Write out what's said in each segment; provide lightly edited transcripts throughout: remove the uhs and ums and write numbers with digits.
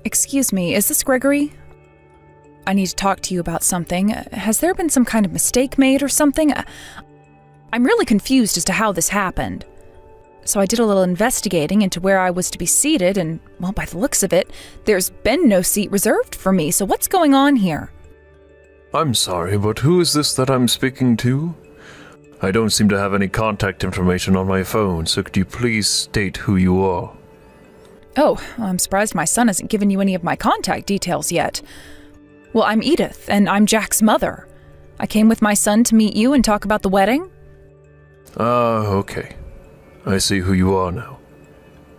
Excuse me, is this Gregory? I need to talk to you about something. Has there been some kind of mistake made or something? I'm really confused as to how this happened. So I did a little investigating into where I was to be seated, and, well, by the looks of it, there's been no seat reserved for me, so what's going on here? I'm sorry, but who is this that I'm speaking to? I don't seem to have any contact information on my phone, so could you please state who you are? Oh, I'm surprised my son hasn't given you any of my contact details yet. Well, I'm Edith, and I'm Jack's mother. I came with my son to meet you and talk about the wedding. Okay. I see who you are now.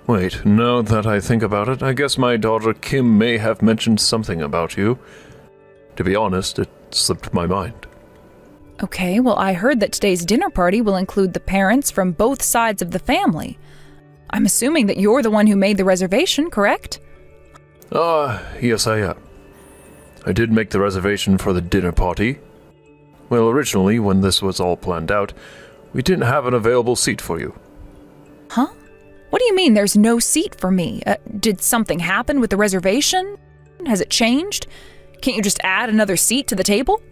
Wait, now that I think about it, I guess my daughter Kim may have mentioned something about you. To be honest, it slipped my mind. Okay, well, I heard that today's dinner party will include the parents from both sides of the family. I'm assuming that you're the one who made the reservation, correct? Yes I am. I did make the reservation for the dinner party. Well, originally, when this was all planned out, we didn't have an available seat for you. Huh? What do you mean there's no seat for me? Did something happen with the reservation? Has it changed? Can't you just add another seat to the table?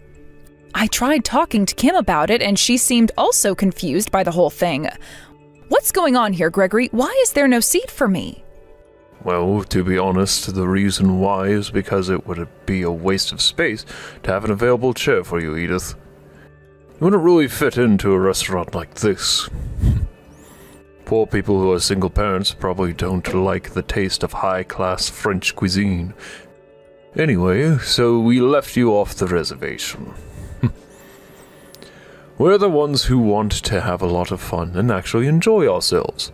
I tried talking to Kim about it, and she seemed also confused by the whole thing. What's going on here, Gregory? Why is there no seat for me? Well, to be honest, the reason why is because it would be a waste of space to have an available chair for you, Edith. You wouldn't really fit into a restaurant like this. Poor people who are single parents probably don't like the taste of high-class French cuisine. Anyway, so we left you off the reservation. We're the ones who want to have a lot of fun and actually enjoy ourselves.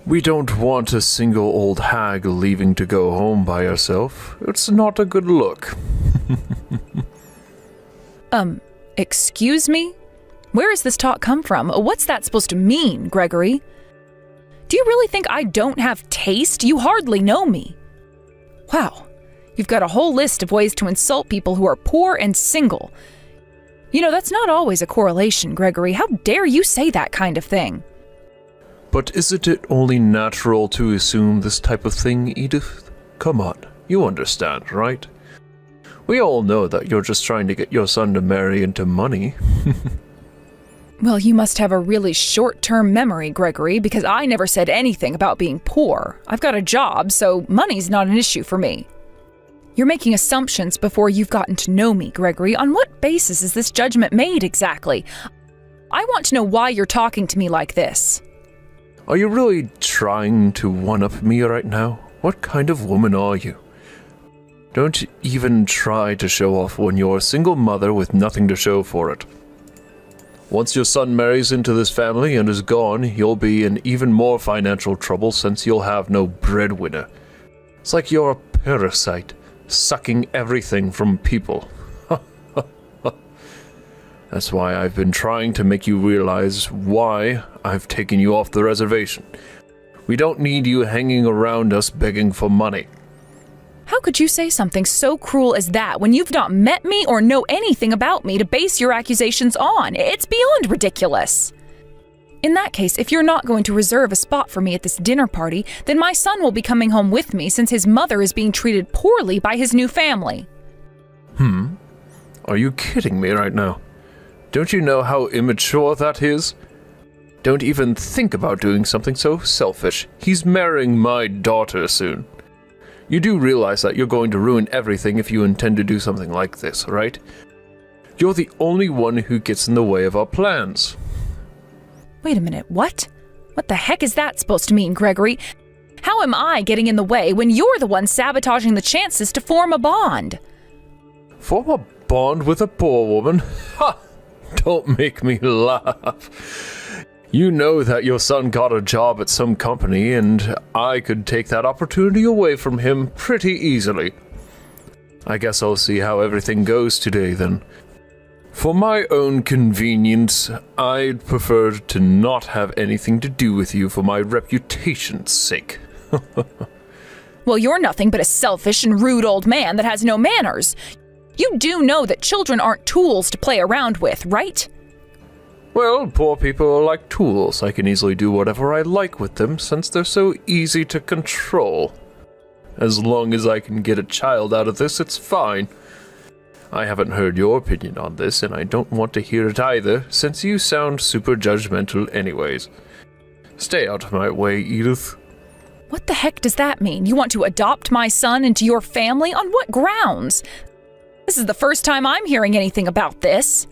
We don't want a single old hag leaving to go home by herself. It's not a good look. Excuse me? Where has this talk come from? What's that supposed to mean, Gregory? Do you really think I don't have taste? You hardly know me. Wow, you've got a whole list of ways to insult people who are poor and single. You know, that's not always a correlation, Gregory. How dare you say that kind of thing? But isn't it only natural to assume this type of thing, Edith? Come on, you understand, right? We all know that you're just trying to get your son to marry into money. Well, you must have a really short-term memory, Gregory, because I never said anything about being poor. I've got a job, so money's not an issue for me. You're making assumptions before you've gotten to know me, Gregory. On what basis is this judgment made exactly? I want to know why you're talking to me like this. Are you really trying to one-up me right now? What kind of woman are you? Don't even try to show off when you're a single mother with nothing to show for it. Once your son marries into this family and is gone, you'll be in even more financial trouble since you'll have no breadwinner. It's like you're a parasite, sucking everything from people. That's why I've been trying to make you realize why I've taken you off the reservation. We don't need you hanging around us begging for money. How could you say something so cruel as that when you've not met me or know anything about me to base your accusations on? It's beyond ridiculous. In that case, if you're not going to reserve a spot for me at this dinner party, then my son will be coming home with me since his mother is being treated poorly by his new family. Are you kidding me right now? Don't you know how immature that is? Don't even think about doing something so selfish. He's marrying my daughter soon. You do realize that you're going to ruin everything if you intend to do something like this, right? You're the only one who gets in the way of our plans. Wait a minute, what? What the heck is that supposed to mean, Gregory? How am I getting in the way when you're the one sabotaging the chances to form a bond? Form a bond with a poor woman? Ha! Don't make me laugh. You know that your son got a job at some company, and I could take that opportunity away from him pretty easily. I guess I'll see how everything goes today, then. For my own convenience, I'd prefer to not have anything to do with you for my reputation's sake. Well, you're nothing but a selfish and rude old man that has no manners. You do know that children aren't tools to play around with, right? Well, poor people are like tools. I can easily do whatever I like with them since they're so easy to control. As long as I can get a child out of this, it's fine. I haven't heard your opinion on this, and I don't want to hear it either, since you sound super judgmental anyways. Stay out of my way, Edith. What the heck does that mean? You want to adopt my son into your family? On what grounds? This is the first time I'm hearing anything about this.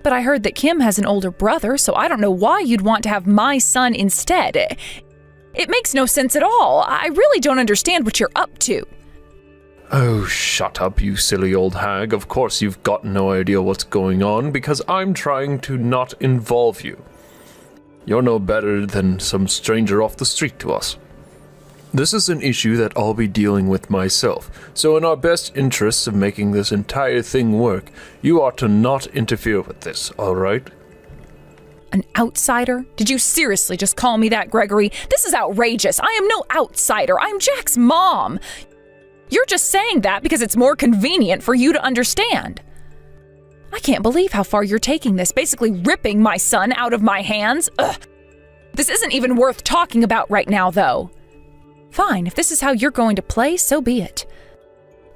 But I heard that Kim has an older brother, so I don't know why you'd want to have my son instead. It makes no sense at all. I really don't understand what you're up to. Oh, shut up, you silly old hag. Of course you've got no idea what's going on, because I'm trying to not involve you. You're no better than some stranger off the street to us. This is an issue that I'll be dealing with myself, so in our best interests of making this entire thing work, you ought to not interfere with this, all right? An outsider? Did you seriously just call me that, Gregory? This is outrageous. I am no outsider. I'm Jack's mom. You're just saying that because it's more convenient for you to understand. I can't believe how far you're taking this, basically ripping my son out of my hands. Ugh. This isn't even worth talking about right now, though. Fine, if this is how you're going to play, so be it.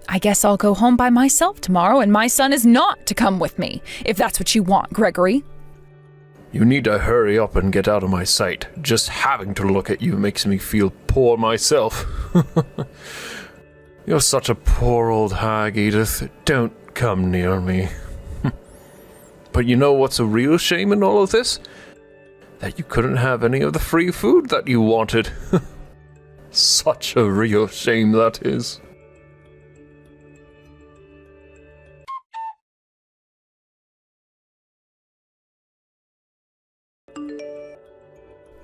I guess I'll go home by myself tomorrow, and my son is not to come with me, if that's what you want, Gregory. You need to hurry up and get out of my sight. Just having to look at you makes me feel poor myself. You're such a poor old hag, Edith. Don't come near me. But you know what's a real shame in all of this? That you couldn't have any of the free food that you wanted. Such a real shame that is.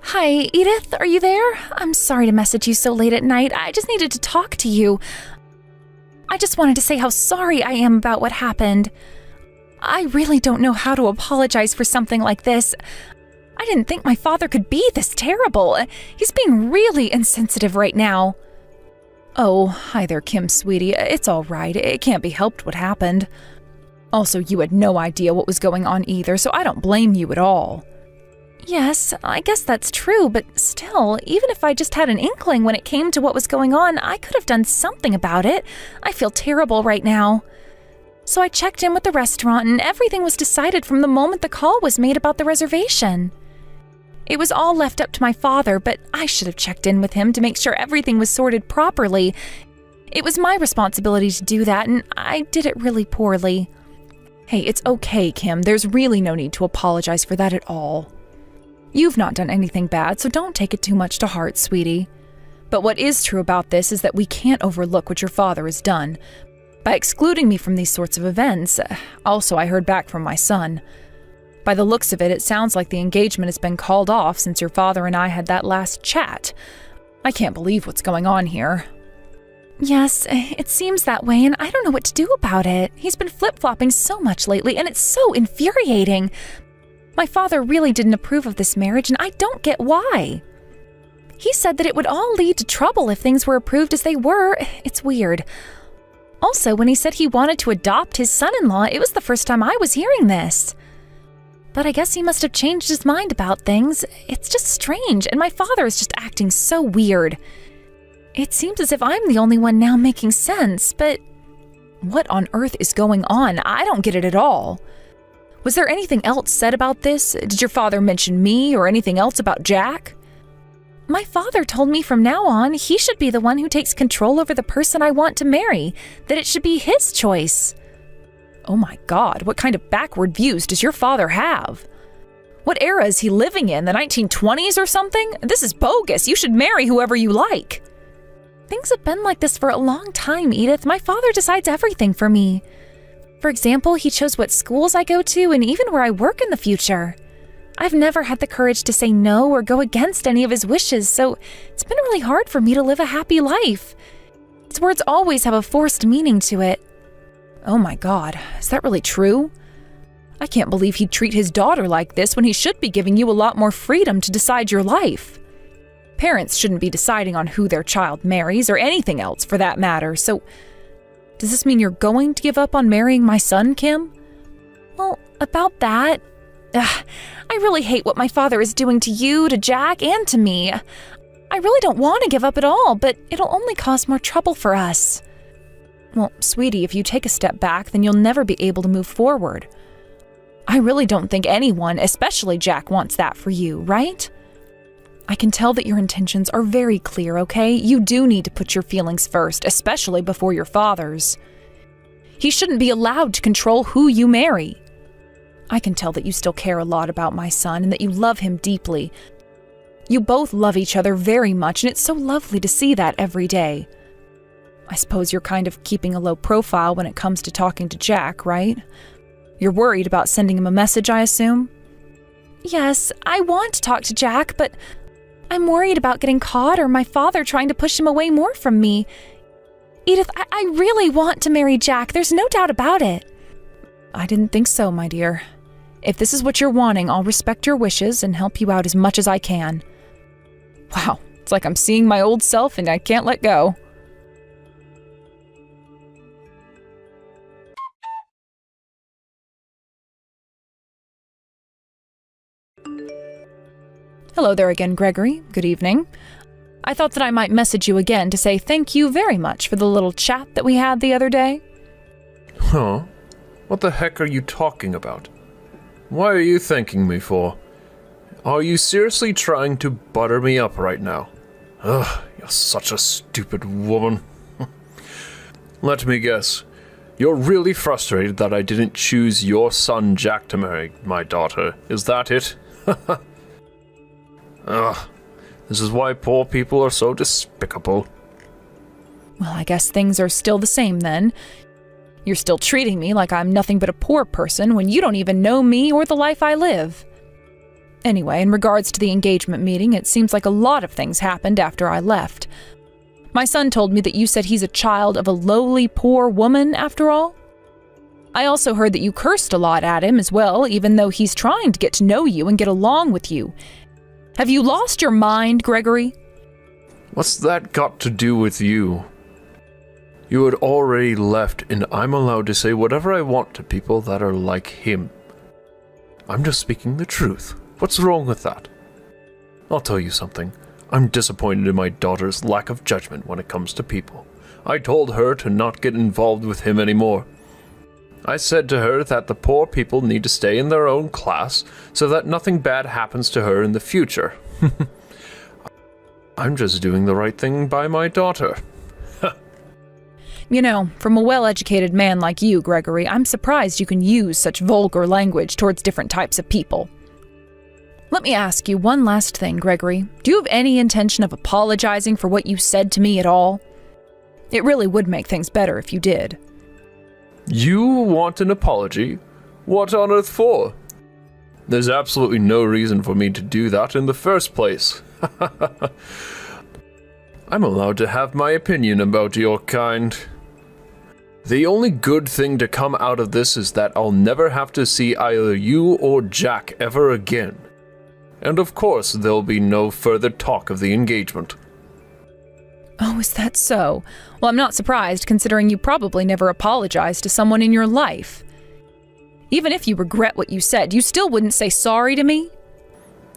Hi, Edith, are you there? I'm sorry to message you so late at night. I just needed to talk to you. I just wanted to say how sorry I am about what happened. I really don't know how to apologize for something like this. I didn't think my father could be this terrible. He's being really insensitive right now. Oh, hi there, Kim, sweetie. It's all right. It can't be helped what happened. Also, you had no idea what was going on either, so I don't blame you at all. Yes, I guess that's true, but still, even if I just had an inkling when it came to what was going on, I could have done something about it. I feel terrible right now. So I checked in with the restaurant, and everything was decided from the moment the call was made about the reservation. It was all left up to my father, but I should have checked in with him to make sure everything was sorted properly. It was my responsibility to do that, and I did it really poorly. Hey, it's okay, Kim. There's really no need to apologize for that at all. You've not done anything bad, so don't take it too much to heart, sweetie. But what is true about this is that we can't overlook what your father has done. By excluding me from these sorts of events, also I heard back from my son. By the looks of it, it sounds like the engagement has been called off since your father and I had that last chat. I can't believe what's going on here. Yes, it seems that way, and I don't know what to do about it. He's been flip-flopping so much lately, and it's so infuriating. My father really didn't approve of this marriage, and I don't get why. He said that it would all lead to trouble if things were approved as they were. It's weird. Also, when he said he wanted to adopt his son-in-law, it was the first time I was hearing this. But I guess he must have changed his mind about things. It's just strange, and my father is just acting so weird. It seems as if I'm the only one now making sense, but what on earth is going on? I don't get it at all. Was there anything else said about this? Did your father mention me or anything else about Jack? My father told me from now on he should be the one who takes control over the person I want to marry, that it should be his choice. Oh my God, what kind of backward views does your father have? What era is he living in, the 1920s or something? This is bogus. You should marry whoever you like. Things have been like this for a long time, Edith. My father decides everything for me. For example, he chose what schools I go to and even where I work in the future. I've never had the courage to say no or go against any of his wishes, so it's been really hard for me to live a happy life. His words always have a forced meaning to it. Oh my God, is that really true? I can't believe he'd treat his daughter like this when he should be giving you a lot more freedom to decide your life. Parents shouldn't be deciding on who their child marries or anything else for that matter, so does this mean you're going to give up on marrying my son, Kim? Well, about that, I really hate what my father is doing to you, to Jack, and to me. I really don't want to give up at all, but it'll only cause more trouble for us. Well, sweetie, if you take a step back, then you'll never be able to move forward. I really don't think anyone, especially Jack, wants that for you, right? I can tell that your intentions are very clear, okay? You do need to put your feelings first, especially before your father's. He shouldn't be allowed to control who you marry. I can tell that you still care a lot about my son and that you love him deeply. You both love each other very much, and it's so lovely to see that every day. I suppose you're kind of keeping a low profile when it comes to talking to Jack, right? You're worried about sending him a message, I assume? Yes, I want to talk to Jack, but I'm worried about getting caught or my father trying to push him away more from me. Edith, I really want to marry Jack. There's no doubt about it. I didn't think so, my dear. If this is what you're wanting, I'll respect your wishes and help you out as much as I can. Wow, it's like I'm seeing my old self and I can't let go. Hello there again, Gregory. Good evening. I thought that I might message you again to say thank you very much for the little chat that we had the other day. Huh? What the heck are you talking about? What are you thanking me for? Are you seriously trying to butter me up right now? Ugh, you're such a stupid woman. Let me guess. You're really frustrated that I didn't choose your son Jack to marry my daughter. Is that it? Ugh. This is why poor people are so despicable. Well, I guess things are still the same then. You're still treating me like I'm nothing but a poor person when you don't even know me or the life I live. Anyway, in regards to the engagement meeting, it seems like a lot of things happened after I left. My son told me that you said he's a child of a lowly, poor woman, after all. I also heard that you cursed a lot at him as well, even though he's trying to get to know you and get along with you. Have you lost your mind, Gregory? What's that got to do with you? You had already left, and I'm allowed to say whatever I want to people that are like him. I'm just speaking the truth. What's wrong with that? I'll tell you something. I'm disappointed in my daughter's lack of judgment when it comes to people. I told her to not get involved with him anymore. I said to her that the poor people need to stay in their own class so that nothing bad happens to her in the future. I'm just doing the right thing by my daughter. You know, from a well-educated man like you, Gregory, I'm surprised you can use such vulgar language towards different types of people. Let me ask you one last thing, Gregory. Do you have any intention of apologizing for what you said to me at all? It really would make things better if you did. You want an apology? What on earth for? There's absolutely no reason for me to do that in the first place. I'm allowed to have my opinion about your kind. The only good thing to come out of this is that I'll never have to see either you or Jack ever again. And of course, there'll be no further talk of the engagement. Oh, is that so? Well, I'm not surprised, considering you probably never apologized to someone in your life. Even if you regret what you said, you still wouldn't say sorry to me?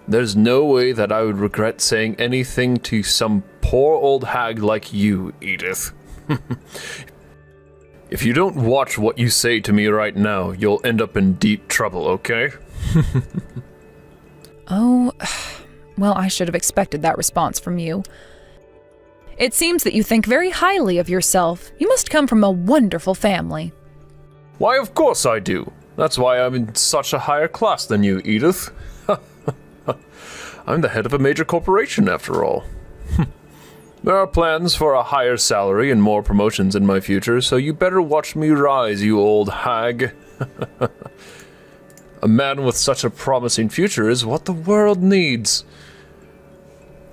There's no way that I would regret saying anything to some poor old hag like you, Edith. If you don't watch what you say to me right now, you'll end up in deep trouble, okay? Oh, well, I should have expected that response from you. It seems that you think very highly of yourself. You must come from a wonderful family. Why, of course I do. That's why I'm in such a higher class than you, Edith. I'm the head of a major corporation, after all. There are plans for a higher salary and more promotions in my future, so you better watch me rise, you old hag. A man with such a promising future is what the world needs.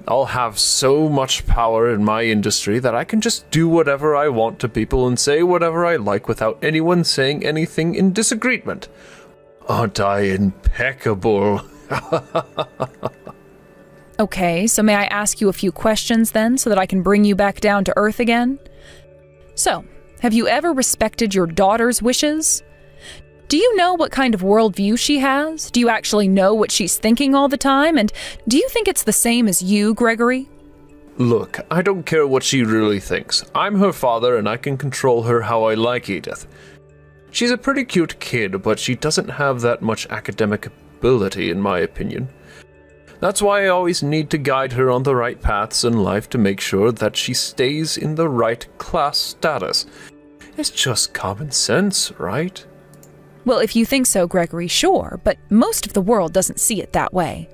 I'll have so much power in my industry that I can just do whatever I want to people and say whatever I like without anyone saying anything in disagreement. Aren't I impeccable? Okay, so may I ask you a few questions then, so that I can bring you back down to earth again? So, have you ever respected your daughter's wishes? Do you know what kind of worldview she has? Do you actually know what she's thinking all the time? And do you think it's the same as you, Gregory? Look, I don't care what she really thinks. I'm her father and I can control her how I like, Edith. She's a pretty cute kid, but she doesn't have that much academic ability, in my opinion. That's why I always need to guide her on the right paths in life to make sure that she stays in the right class status. It's just common sense, right? Well, if you think so, Gregory, sure, but most of the world doesn't see it that way.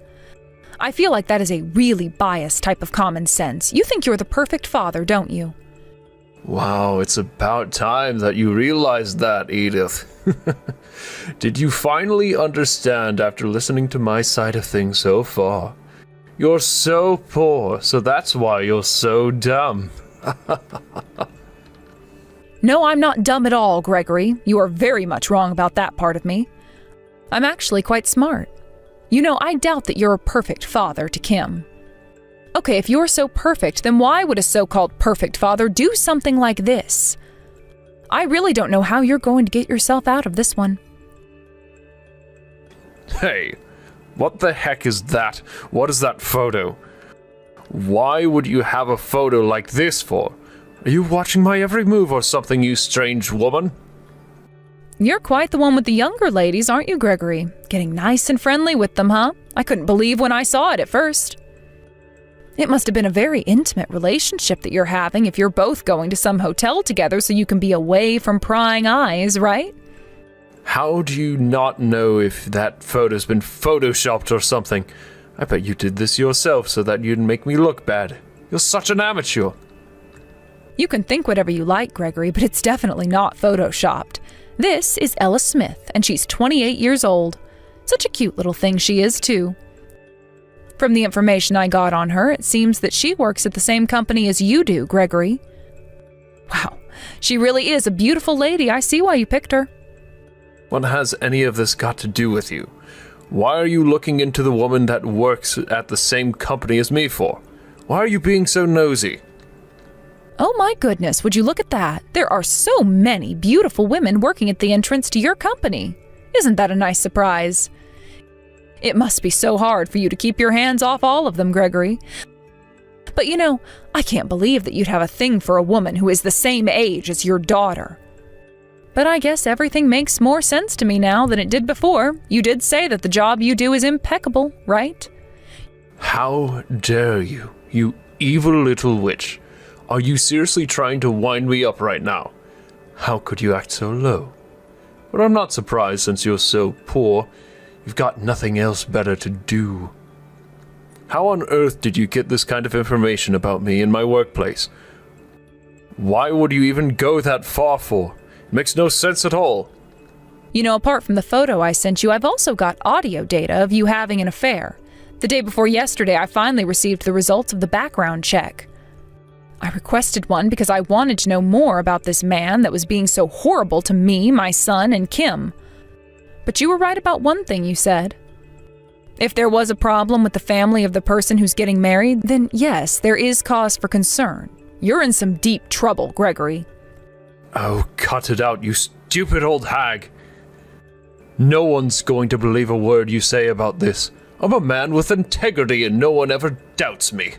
I feel like that is a really biased type of common sense. You think you're the perfect father, don't you? Wow, it's about time that you realized that, Edith. Did you finally understand after listening to my side of things so far? You're so poor, so that's why you're so dumb. No, I'm not dumb at all, Gregory. You are very much wrong about that part of me. I'm actually quite smart. You know, I doubt that you're a perfect father to Kim. Okay, if you're so perfect, then why would a so-called perfect father do something like this? I really don't know how you're going to get yourself out of this one. Hey, what the heck is that? What is that photo? Why would you have a photo like this for? Are you watching my every move or something, you strange woman? You're quite the one with the younger ladies, aren't you, Gregory? Getting nice and friendly with them, huh? I couldn't believe when I saw it at first. It must have been a very intimate relationship that you're having if you're both going to some hotel together so you can be away from prying eyes, right? How do you not know if that photo's been photoshopped or something? I bet you did this yourself so that you'd make me look bad. You're such an amateur. You can think whatever you like, Gregory, but it's definitely not photoshopped. This is Ella Smith, and she's 28 years old. Such a cute little thing she is, too. From the information I got on her, it seems that she works at the same company as you do, Gregory. Wow, she really is a beautiful lady. I see why you picked her. What has any of this got to do with you? Why are you looking into the woman that works at the same company as me for? Why are you being so nosy? Oh my goodness, would you look at that? There are so many beautiful women working at the entrance to your company. Isn't that a nice surprise? It must be so hard for you to keep your hands off all of them, Gregory. But you know, I can't believe that you'd have a thing for a woman who is the same age as your daughter. But I guess everything makes more sense to me now than it did before. You did say that the job you do is impeccable, right? How dare you, you evil little witch. Are you seriously trying to wind me up right now? How could you act so low? But I'm not surprised since you're so poor. You've got nothing else better to do. How on earth did you get this kind of information about me in my workplace? Why would you even go that far for? It makes no sense at all. You know, apart from the photo I sent you, I've also got audio data of you having an affair. The day before yesterday, I finally received the results of the background check. I requested one because I wanted to know more about this man that was being so horrible to me, my son, and Kim. But you were right about one thing you said. If there was a problem with the family of the person who's getting married, then yes, there is cause for concern. You're in some deep trouble, Gregory. Oh, cut it out, you stupid old hag. No one's going to believe a word you say about this. I'm a man with integrity and no one ever doubts me.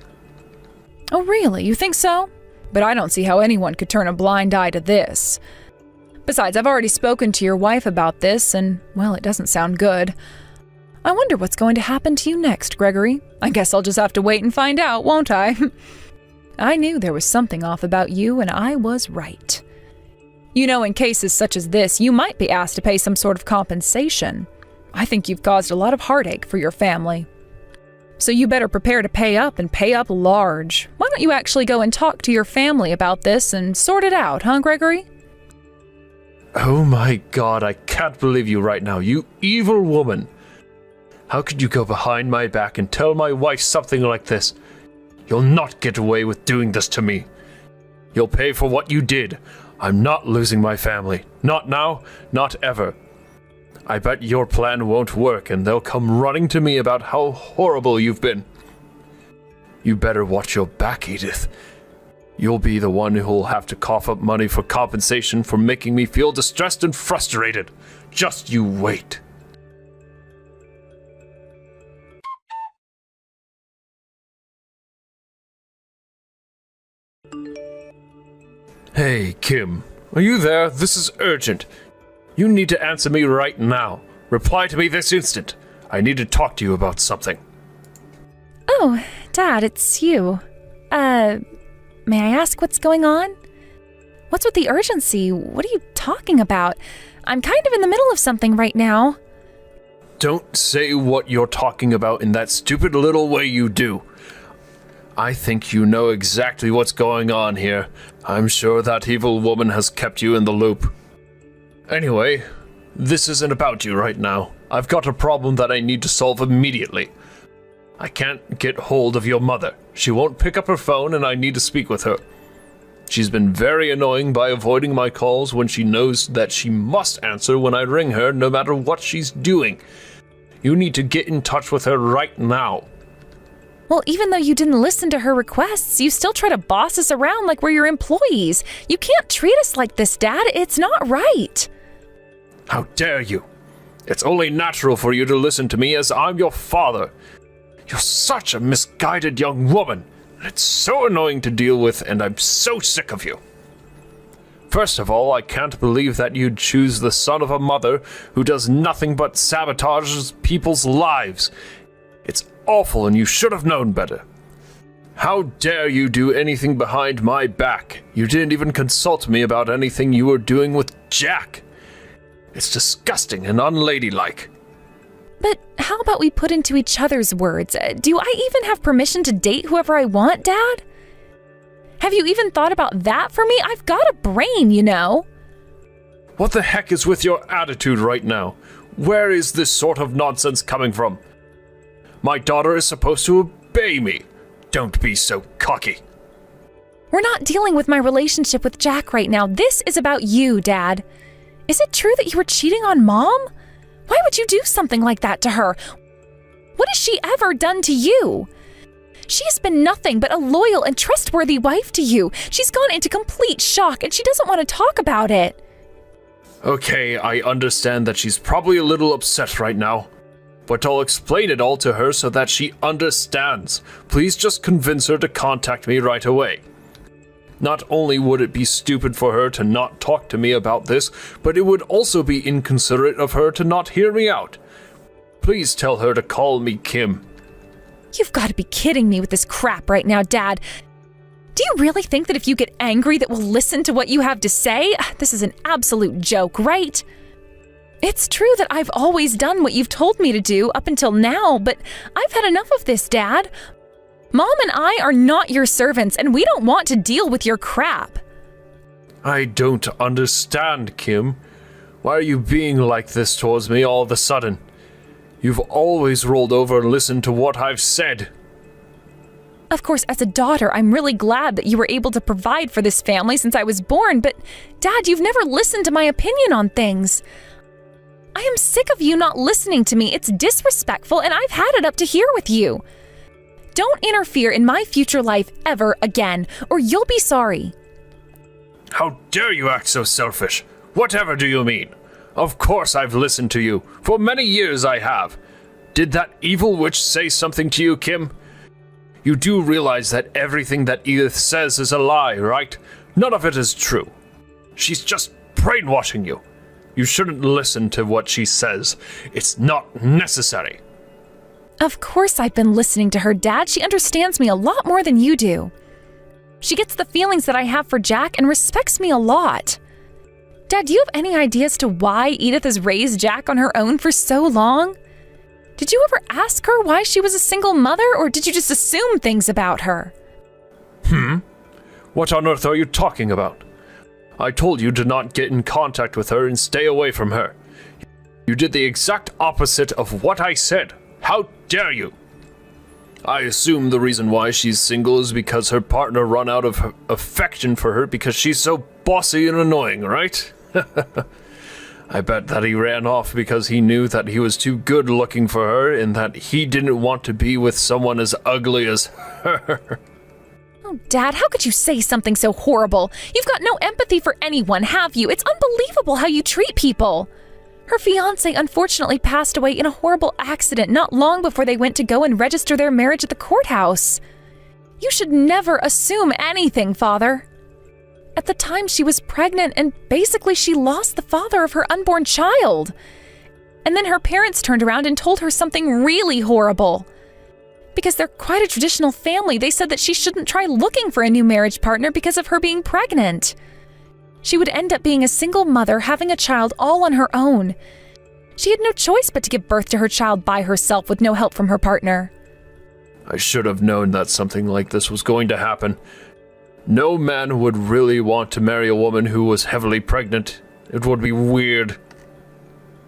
Oh, really? You think so? But I don't see how anyone could turn a blind eye to this. Besides, I've already spoken to your wife about this, and, well, it doesn't sound good. I wonder what's going to happen to you next, Gregory. I guess I'll just have to wait and find out, won't I? I knew there was something off about you, and I was right. You know, in cases such as this, you might be asked to pay some sort of compensation. I think you've caused a lot of heartache for your family. So you better prepare to pay up and pay up large. Why don't you actually go and talk to your family about this and sort it out, huh, Gregory? Oh my God, I can't believe you right now, you evil woman. How could you go behind my back and tell my wife something like this? You'll not get away with doing this to me. You'll pay for what you did. I'm not losing my family. Not now, not ever. I bet your plan won't work and they'll come running to me about how horrible you've been. You better watch your back, Edith. You'll be the one who'll have to cough up money for compensation for making me feel distressed and frustrated. Just you wait. Hey, Kim. Are you there? This is urgent. You need to answer me right now. Reply to me this instant. I need to talk to you about something. Oh, Dad, it's you. May I ask what's going on? What's with the urgency? What are you talking about? I'm kind of in the middle of something right now. Don't say what you're talking about in that stupid little way you do. I think you know exactly what's going on here. I'm sure that evil woman has kept you in the loop. Anyway, this isn't about you right now. I've got a problem that I need to solve immediately. I can't get hold of your mother. She won't pick up her phone and I need to speak with her. She's been very annoying by avoiding my calls when she knows that she must answer when I ring her, no matter what she's doing. You need to get in touch with her right now. Well, even though you didn't listen to her requests, you still try to boss us around like we're your employees. You can't treat us like this, Dad. It's not right. How dare you? It's only natural for you to listen to me as I'm your father. You're such a misguided young woman. It's so annoying to deal with, and I'm so sick of you. First of all, I can't believe that you'd choose the son of a mother who does nothing but sabotages people's lives. It's awful, and you should have known better. How dare you do anything behind my back? You didn't even consult me about anything you were doing with Jack. It's disgusting and unladylike. But how about we put into each other's words? Do I even have permission to date whoever I want, Dad? Have you even thought about that for me? I've got a brain, you know. What the heck is with your attitude right now? Where is this sort of nonsense coming from? My daughter is supposed to obey me. Don't be so cocky. We're not dealing with my relationship with Jack right now. This is about you, Dad. Is it true that you were cheating on Mom? Why would you do something like that to her? What has she ever done to you? She has been nothing but a loyal and trustworthy wife to you. She's gone into complete shock and she doesn't want to talk about it. Okay, I understand that she's probably a little upset right now. But I'll explain it all to her so that she understands. Please just convince her to contact me right away. Not only would it be stupid for her to not talk to me about this, but it would also be inconsiderate of her to not hear me out. Please tell her to call me Kim. You've got to be kidding me with this crap right now, Dad. Do you really think that if you get angry that we'll listen to what you have to say? This is an absolute joke, right? It's true that I've always done what you've told me to do up until now, but I've had enough of this, Dad. Mom and I are not your servants, and we don't want to deal with your crap. I don't understand, Kim. Why are you being like this towards me all of a sudden? You've always rolled over and listened to what I've said. Of course, as a daughter, I'm really glad that you were able to provide for this family since I was born, but Dad, you've never listened to my opinion on things. I am sick of you not listening to me. It's disrespectful, and I've had it up to here with you. Don't interfere in my future life ever again, or you'll be sorry. How dare you act so selfish? Whatever do you mean? Of course I've listened to you. For many years I have. Did that evil witch say something to you, Kim? You do realize that everything that Edith says is a lie, right? None of it is true. She's just brainwashing you. You shouldn't listen to what she says. It's not necessary. Of course I've been listening to her, Dad. She understands me a lot more than you do. She gets the feelings that I have for Jack and respects me a lot. Dad, do you have any idea as to why Edith has raised Jack on her own for so long? Did you ever ask her why she was a single mother, or did you just assume things about her? What on earth are you talking about? I told you to not get in contact with her and stay away from her. You did the exact opposite of what I said. How dare you? I assume the reason why she's single is because her partner run out of affection for her because she's so bossy and annoying, right? I bet that he ran off because he knew that he was too good looking for her and that he didn't want to be with someone as ugly as her. Oh, Dad, how could you say something so horrible? You've got no empathy for anyone, have you? It's unbelievable how you treat people. Her fiancé unfortunately passed away in a horrible accident not long before they went to go and register their marriage at the courthouse. You should never assume anything, Father. At the time, she was pregnant, and basically she lost the father of her unborn child. And then her parents turned around and told her something really horrible. Because they're quite a traditional family, they said that she shouldn't try looking for a new marriage partner because of her being pregnant. She would end up being a single mother, having a child all on her own. She had no choice but to give birth to her child by herself with no help from her partner. I should have known that something like this was going to happen. No man would really want to marry a woman who was heavily pregnant. It would be weird.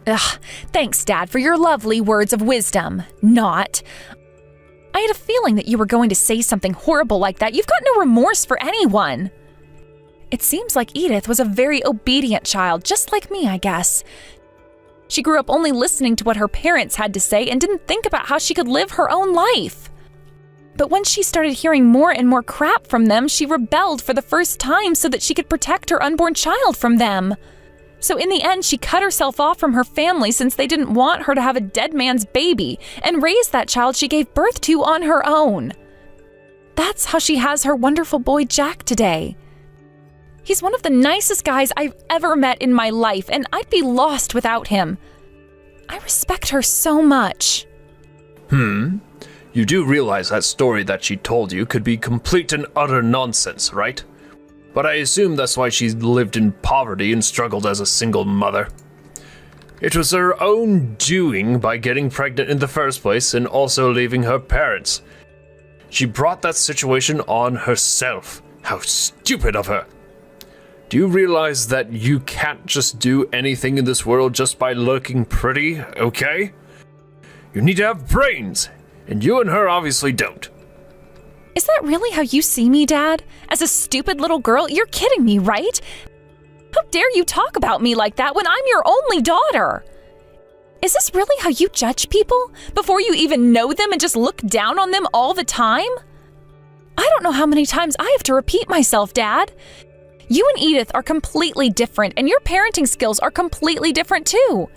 Ugh, thanks, Dad, for your lovely words of wisdom. Not. I had a feeling that you were going to say something horrible like that. You've got no remorse for anyone. It seems like Edith was a very obedient child, just like me, I guess. She grew up only listening to what her parents had to say and didn't think about how she could live her own life. But when she started hearing more and more crap from them, she rebelled for the first time so that she could protect her unborn child from them. So in the end, she cut herself off from her family since they didn't want her to have a dead man's baby and raise that child she gave birth to on her own. That's how she has her wonderful boy Jack today. He's one of the nicest guys I've ever met in my life, and I'd be lost without him. I respect her so much. You do realize that story that she told you could be complete and utter nonsense, right? But I assume that's why she lived in poverty and struggled as a single mother. It was her own doing by getting pregnant in the first place and also leaving her parents. She brought that situation on herself. How stupid of her. Do you realize that you can't just do anything in this world just by looking pretty, okay? You need to have brains, and you and her obviously don't. Is that really how you see me, Dad? As a stupid little girl? You're kidding me, right? How dare you talk about me like that when I'm your only daughter? Is this really how you judge people? Before you even know them and just look down on them all the time? I don't know how many times I have to repeat myself, Dad. You and Edith are completely different, and your parenting skills are completely different too.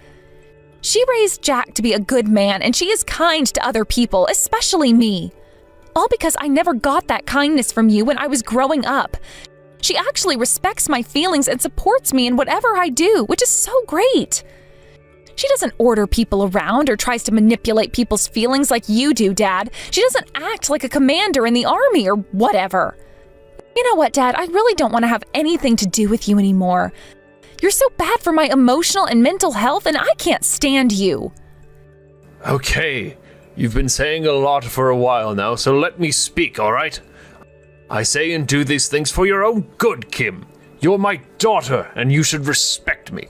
She raised Jack to be a good man, and she is kind to other people, especially me. All because I never got that kindness from you when I was growing up. She actually respects my feelings and supports me in whatever I do, which is so great. She doesn't order people around or tries to manipulate people's feelings like you do, Dad. She doesn't act like a commander in the army or whatever. You know what, Dad? I really don't want to have anything to do with you anymore. You're so bad for my emotional and mental health, and I can't stand you. Okay, you've been saying a lot for a while now, so let me speak, all right? I say and do these things for your own good, Kim. You're my daughter, and you should respect me.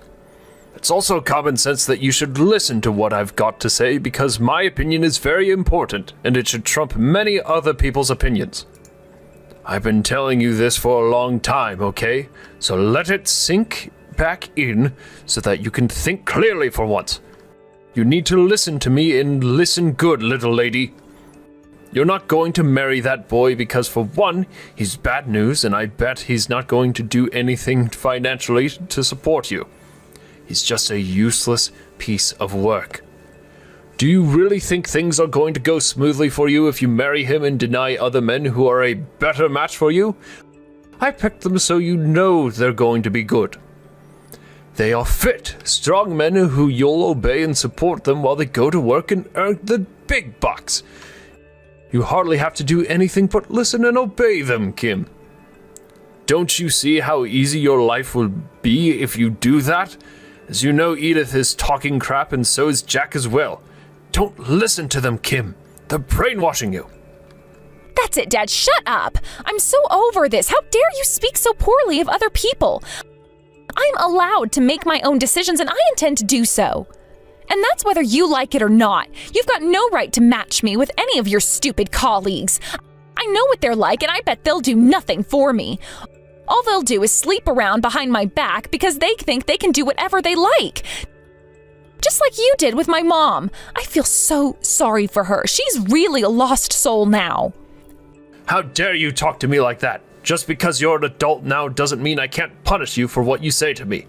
It's also common sense that you should listen to what I've got to say, because my opinion is very important, and it should trump many other people's opinions. I've been telling you this for a long time, okay? So let it sink back in so that you can think clearly for once. You need to listen to me and listen good, little lady. You're not going to marry that boy because, for one, he's bad news, and I bet he's not going to do anything financially to support you. He's just a useless piece of work. Do you really think things are going to go smoothly for you if you marry him and deny other men who are a better match for you? I picked them so you know they're going to be good. They are fit, strong men who you'll obey and support them while they go to work and earn the big bucks. You hardly have to do anything but listen and obey them, Kim. Don't you see how easy your life will be if you do that? As you know, Edith is talking crap and so is Jack as well. Don't listen to them, Kim. They're brainwashing you. That's it, Dad. Shut up. I'm so over this. How dare you speak so poorly of other people? I'm allowed to make my own decisions, and I intend to do so. And that's whether you like it or not. You've got no right to match me with any of your stupid colleagues. I know what they're like, and I bet they'll do nothing for me. All they'll do is sleep around behind my back because they think they can do whatever they like. Just like you did with my mom. I feel so sorry for her. She's really a lost soul now. How dare you talk to me like that? Just because you're an adult now doesn't mean I can't punish you for what you say to me.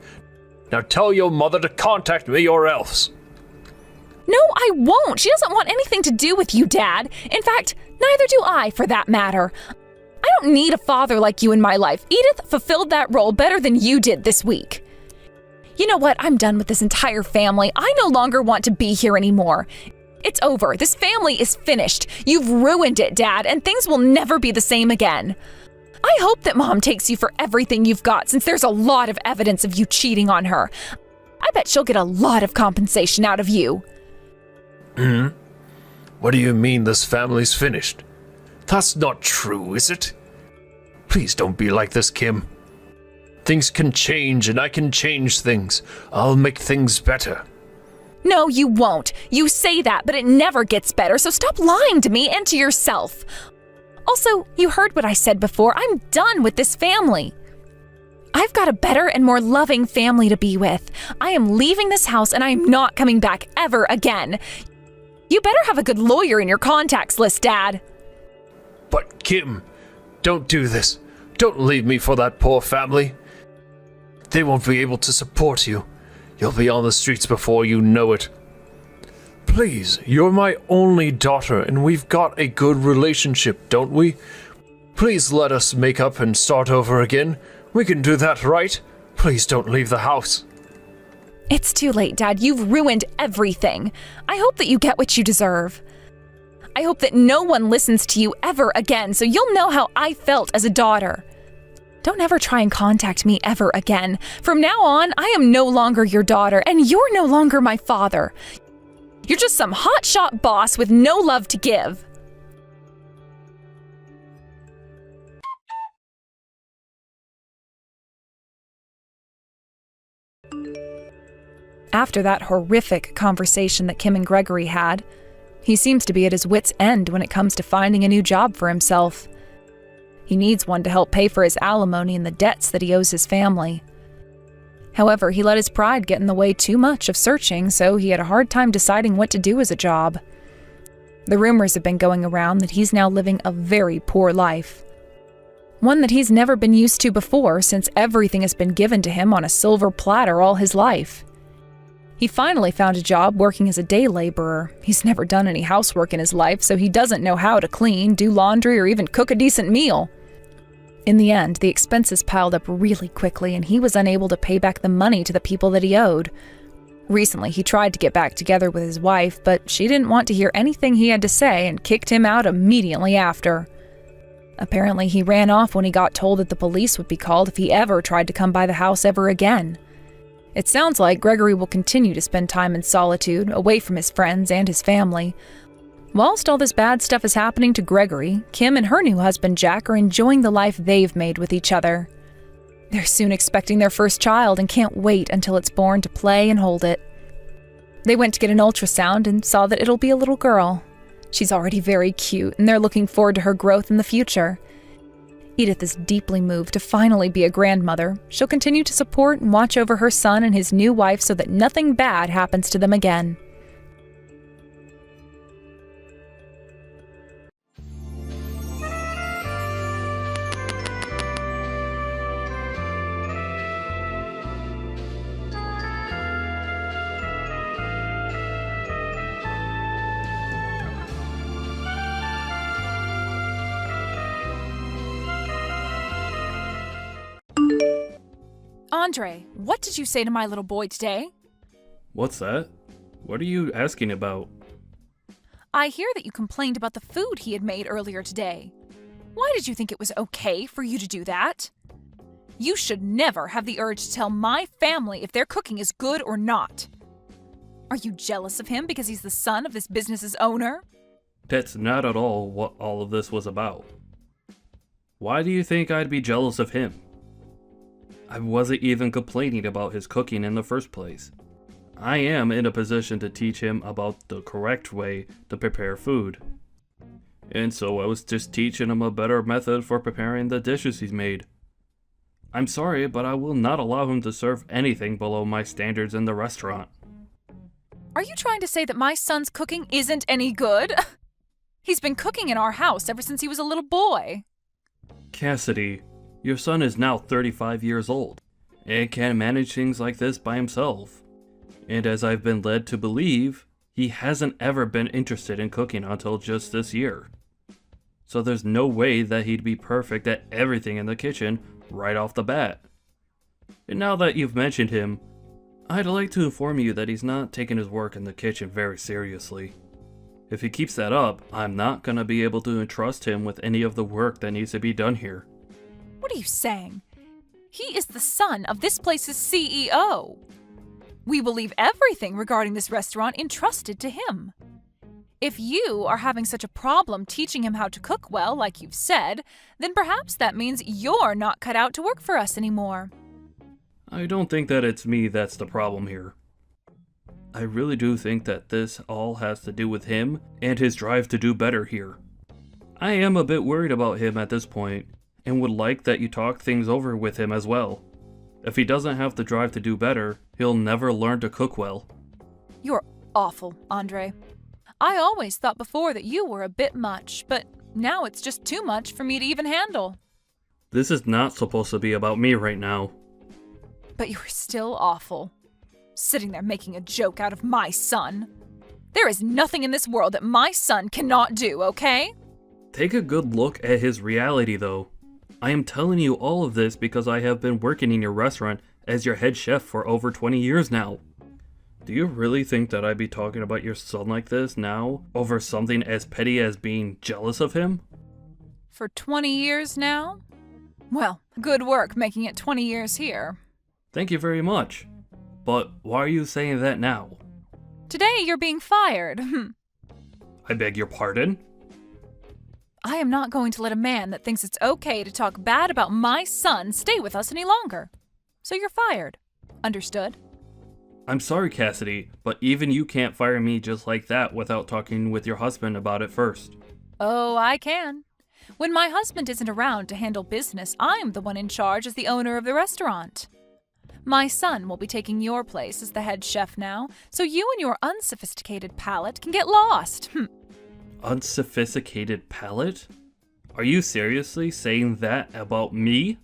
Now tell your mother to contact me or else. No, I won't. She doesn't want anything to do with you, Dad. In fact, neither do I, for that matter. I don't need a father like you in my life. Edith fulfilled that role better than you did this week. You know what? I'm done with this entire family. I no longer want to be here anymore. It's over. This family is finished. You've ruined it, Dad, and things will never be the same again. I hope that Mom takes you for everything you've got, since there's a lot of evidence of you cheating on her. I bet she'll get a lot of compensation out of you. What do you mean this family's finished? That's not true, is it? Please don't be like this, Kim. Things can change, and I can change things. I'll make things better. No, you won't. You say that, but it never gets better, so stop lying to me and to yourself. Also, you heard what I said before. I'm done with this family. I've got a better and more loving family to be with. I am leaving this house, and I am not coming back ever again. You better have a good lawyer in your contacts list, Dad. But Kim, don't do this. Don't leave me for that poor family. They won't be able to support you. You'll be on the streets before you know it. Please, you're my only daughter, and we've got a good relationship, don't we? Please let us make up and start over again. We can do that, right? Please don't leave the house. It's too late, Dad. You've ruined everything. I hope that you get what you deserve. I hope that no one listens to you ever again, so you'll know how I felt as a daughter. Don't ever try and contact me ever again. From now on, I am no longer your daughter, and you're no longer my father. You're just some hotshot boss with no love to give. After that horrific conversation that Kim and Gregory had, he seems to be at his wit's end when it comes to finding a new job for himself. He needs one to help pay for his alimony and the debts that he owes his family. However, he let his pride get in the way too much of searching, so he had a hard time deciding what to do as a job. The rumors have been going around that he's now living a very poor life. One that he's never been used to before, since everything has been given to him on a silver platter all his life. He finally found a job working as a day laborer. He's never done any housework in his life, so he doesn't know how to clean, do laundry, or even cook a decent meal. In the end, the expenses piled up really quickly, and he was unable to pay back the money to the people that he owed. Recently, he tried to get back together with his wife, but she didn't want to hear anything he had to say and kicked him out immediately after. Apparently, he ran off when he got told that the police would be called if he ever tried to come by the house ever again. It sounds like Gregory will continue to spend time in solitude, away from his friends and his family. Whilst all this bad stuff is happening to Gregory, Kim and her new husband Jack are enjoying the life they've made with each other. They're soon expecting their first child and can't wait until it's born to play and hold it. They went to get an ultrasound and saw that it'll be a little girl. She's already very cute, and they're looking forward to her growth in the future. Edith is deeply moved to finally be a grandmother. She'll continue to support and watch over her son and his new wife so that nothing bad happens to them again. Andre, what did you say to my little boy today? What's that? What are you asking about? I hear that you complained about the food he had made earlier today. Why did you think it was okay for you to do that? You should never have the urge to tell my family if their cooking is good or not. Are you jealous of him because he's the son of this business's owner? That's not at all what all of this was about. Why do you think I'd be jealous of him? I wasn't even complaining about his cooking in the first place. I am in a position to teach him about the correct way to prepare food. And so I was just teaching him a better method for preparing the dishes he's made. I'm sorry, but I will not allow him to serve anything below my standards in the restaurant. Are you trying to say that my son's cooking isn't any good? He's been cooking in our house ever since he was a little boy. Cassidy, your son is now 35 years old and can manage things like this by himself. And as I've been led to believe, he hasn't ever been interested in cooking until just this year. So there's no way that he'd be perfect at everything in the kitchen right off the bat. And now that you've mentioned him, I'd like to inform you that he's not taking his work in the kitchen very seriously. If he keeps that up, I'm not gonna be able to entrust him with any of the work that needs to be done here. What are you saying? He is the son of this place's CEO. We will leave everything regarding this restaurant entrusted to him. If you are having such a problem teaching him how to cook well, like you've said, then perhaps that means you're not cut out to work for us anymore. I don't think that it's me that's the problem here. I really do think that this all has to do with him and his drive to do better here. I am a bit worried about him at this point, and would like that you talk things over with him as well. If he doesn't have the drive to do better, he'll never learn to cook well. You're awful, Andre. I always thought before that you were a bit much, but now it's just too much for me to even handle. This is not supposed to be about me right now. But you're still awful. Sitting there making a joke out of my son. There is nothing in this world that my son cannot do, okay? Take a good look at his reality though. I am telling you all of this because I have been working in your restaurant as your head chef for over 20 years now. Do you really think that I'd be talking about your son like this now over something as petty as being jealous of him? For 20 years now? Well, good work making it 20 years here. Thank you very much. But why are you saying that now? Today you're being fired. I beg your pardon? I am not going to let a man that thinks it's okay to talk bad about my son stay with us any longer. So you're fired. Understood? I'm sorry, Cassidy, but even you can't fire me just like that without talking with your husband about it first. Oh, I can. When my husband isn't around to handle business, I'm the one in charge as the owner of the restaurant. My son will be taking your place as the head chef now, so you and your unsophisticated palate can get lost. Unsophisticated palate? Are you seriously saying that about me?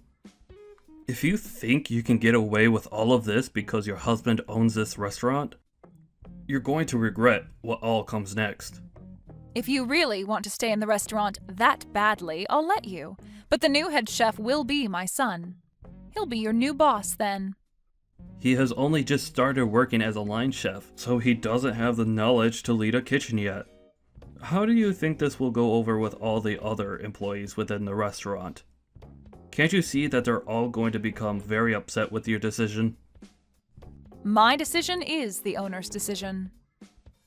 If you think you can get away with all of this because your husband owns this restaurant, you're going to regret what all comes next. If you really want to stay in the restaurant that badly, I'll let you. But the new head chef will be my son. He'll be your new boss then. He has only just started working as a line chef, so he doesn't have the knowledge to lead a kitchen yet. How do you think this will go over with all the other employees within the restaurant? Can't you see that they're all going to become very upset with your decision? My decision is the owner's decision.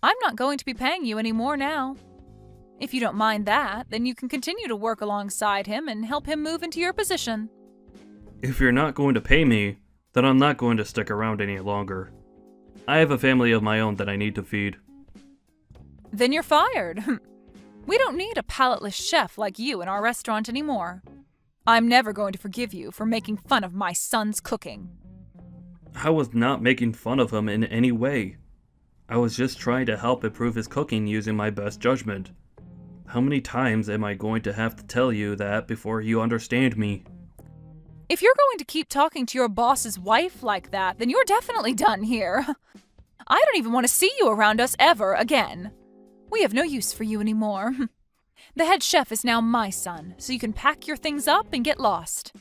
I'm not going to be paying you any more now. If you don't mind that, then you can continue to work alongside him and help him move into your position. If you're not going to pay me, then I'm not going to stick around any longer. I have a family of my own that I need to feed. Then you're fired. We don't need a palateless chef like you in our restaurant anymore. I'm never going to forgive you for making fun of my son's cooking. I was not making fun of him in any way. I was just trying to help improve his cooking using my best judgment. How many times am I going to have to tell you that before you understand me? If you're going to keep talking to your boss's wife like that, then you're definitely done here. I don't even want to see you around us ever again. We have no use for you anymore. The head chef is now my son, so you can pack your things up and get lost.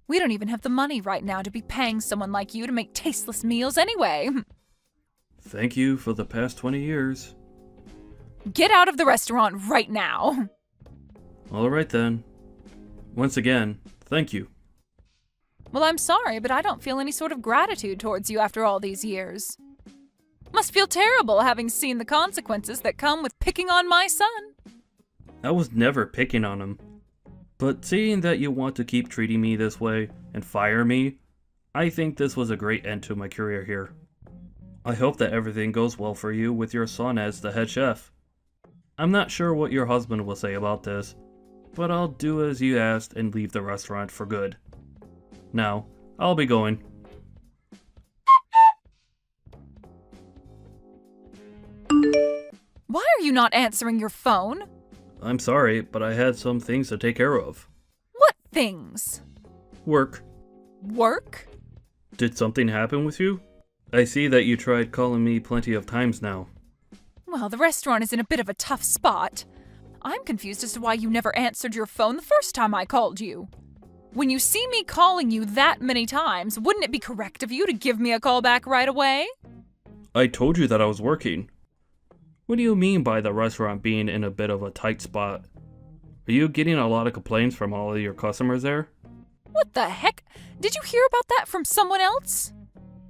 We don't even have the money right now to be paying someone like you to make tasteless meals anyway. Thank you for the past 20 years. Get out of the restaurant right now. Alright then. Once again, thank you. Well, I'm sorry, but I don't feel any sort of gratitude towards you after all these years. Must feel terrible having seen the consequences that come with picking on my son. I was never picking on him. But seeing that you want to keep treating me this way and fire me, I think this was a great end to my career here. I hope that everything goes well for you with your son as the head chef. I'm not sure what your husband will say about this, but I'll do as you asked and leave the restaurant for good. Now, I'll be going. Why are you not answering your phone? I'm sorry, but I had some things to take care of. What things? Work. Work? Did something happen with you? I see that you tried calling me plenty of times now. Well, the restaurant is in a bit of a tough spot. I'm confused as to why you never answered your phone the first time I called you. When you see me calling you that many times, wouldn't it be correct of you to give me a call back right away? I told you that I was working. What do you mean by the restaurant being in a bit of a tight spot? Are you getting a lot of complaints from all of your customers there? What the heck? Did you hear about that from someone else?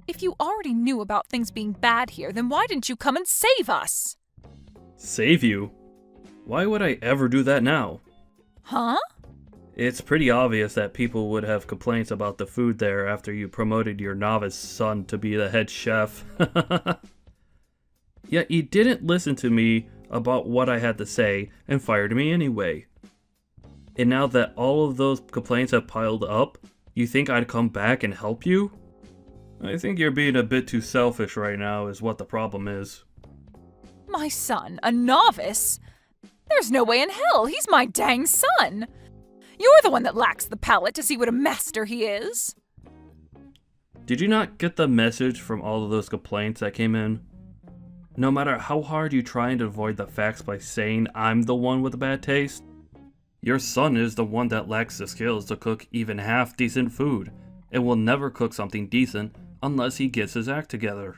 If you already knew about things being bad here, then why didn't you come and save us? Save you? Why would I ever do that now? Huh? It's pretty obvious that people would have complaints about the food there after you promoted your novice son to be the head chef. Yet you didn't listen to me about what I had to say and fired me anyway. And now that all of those complaints have piled up, you think I'd come back and help you? I think you're being a bit too selfish right now is what the problem is. My son, a novice? There's no way in hell, he's my dang son! You're the one that lacks the palate to see what a master he is. Did you not get the message from all of those complaints that came in? No matter how hard you try and avoid the facts by saying I'm the one with a bad taste, your son is the one that lacks the skills to cook even half decent food, and will never cook something decent unless he gets his act together.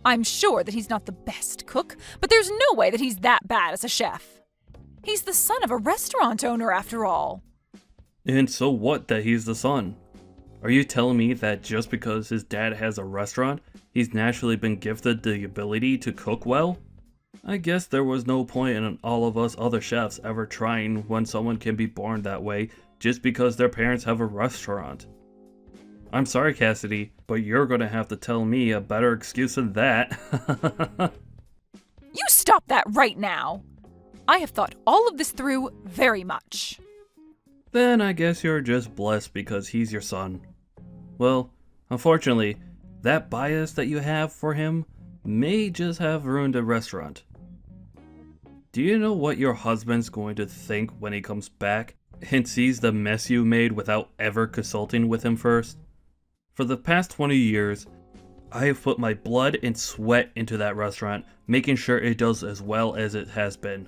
I'm sure that he's not the best cook, but there's no way that he's that bad as a chef. He's the son of a restaurant owner after all. And so what that he's the son? Are you telling me that just because his dad has a restaurant, he's naturally been gifted the ability to cook well? I guess there was no point in all of us other chefs ever trying when someone can be born that way just because their parents have a restaurant. I'm sorry, Cassidy, but you're gonna have to tell me a better excuse than that. You stop that right now! I have thought all of this through very much. Then I guess you're just blessed because he's your son. Well, unfortunately, that bias that you have for him may just have ruined the restaurant. Do you know what your husband's going to think when he comes back and sees the mess you made without ever consulting with him first? For the past 20 years, I have put my blood and sweat into that restaurant, making sure it does as well as it has been.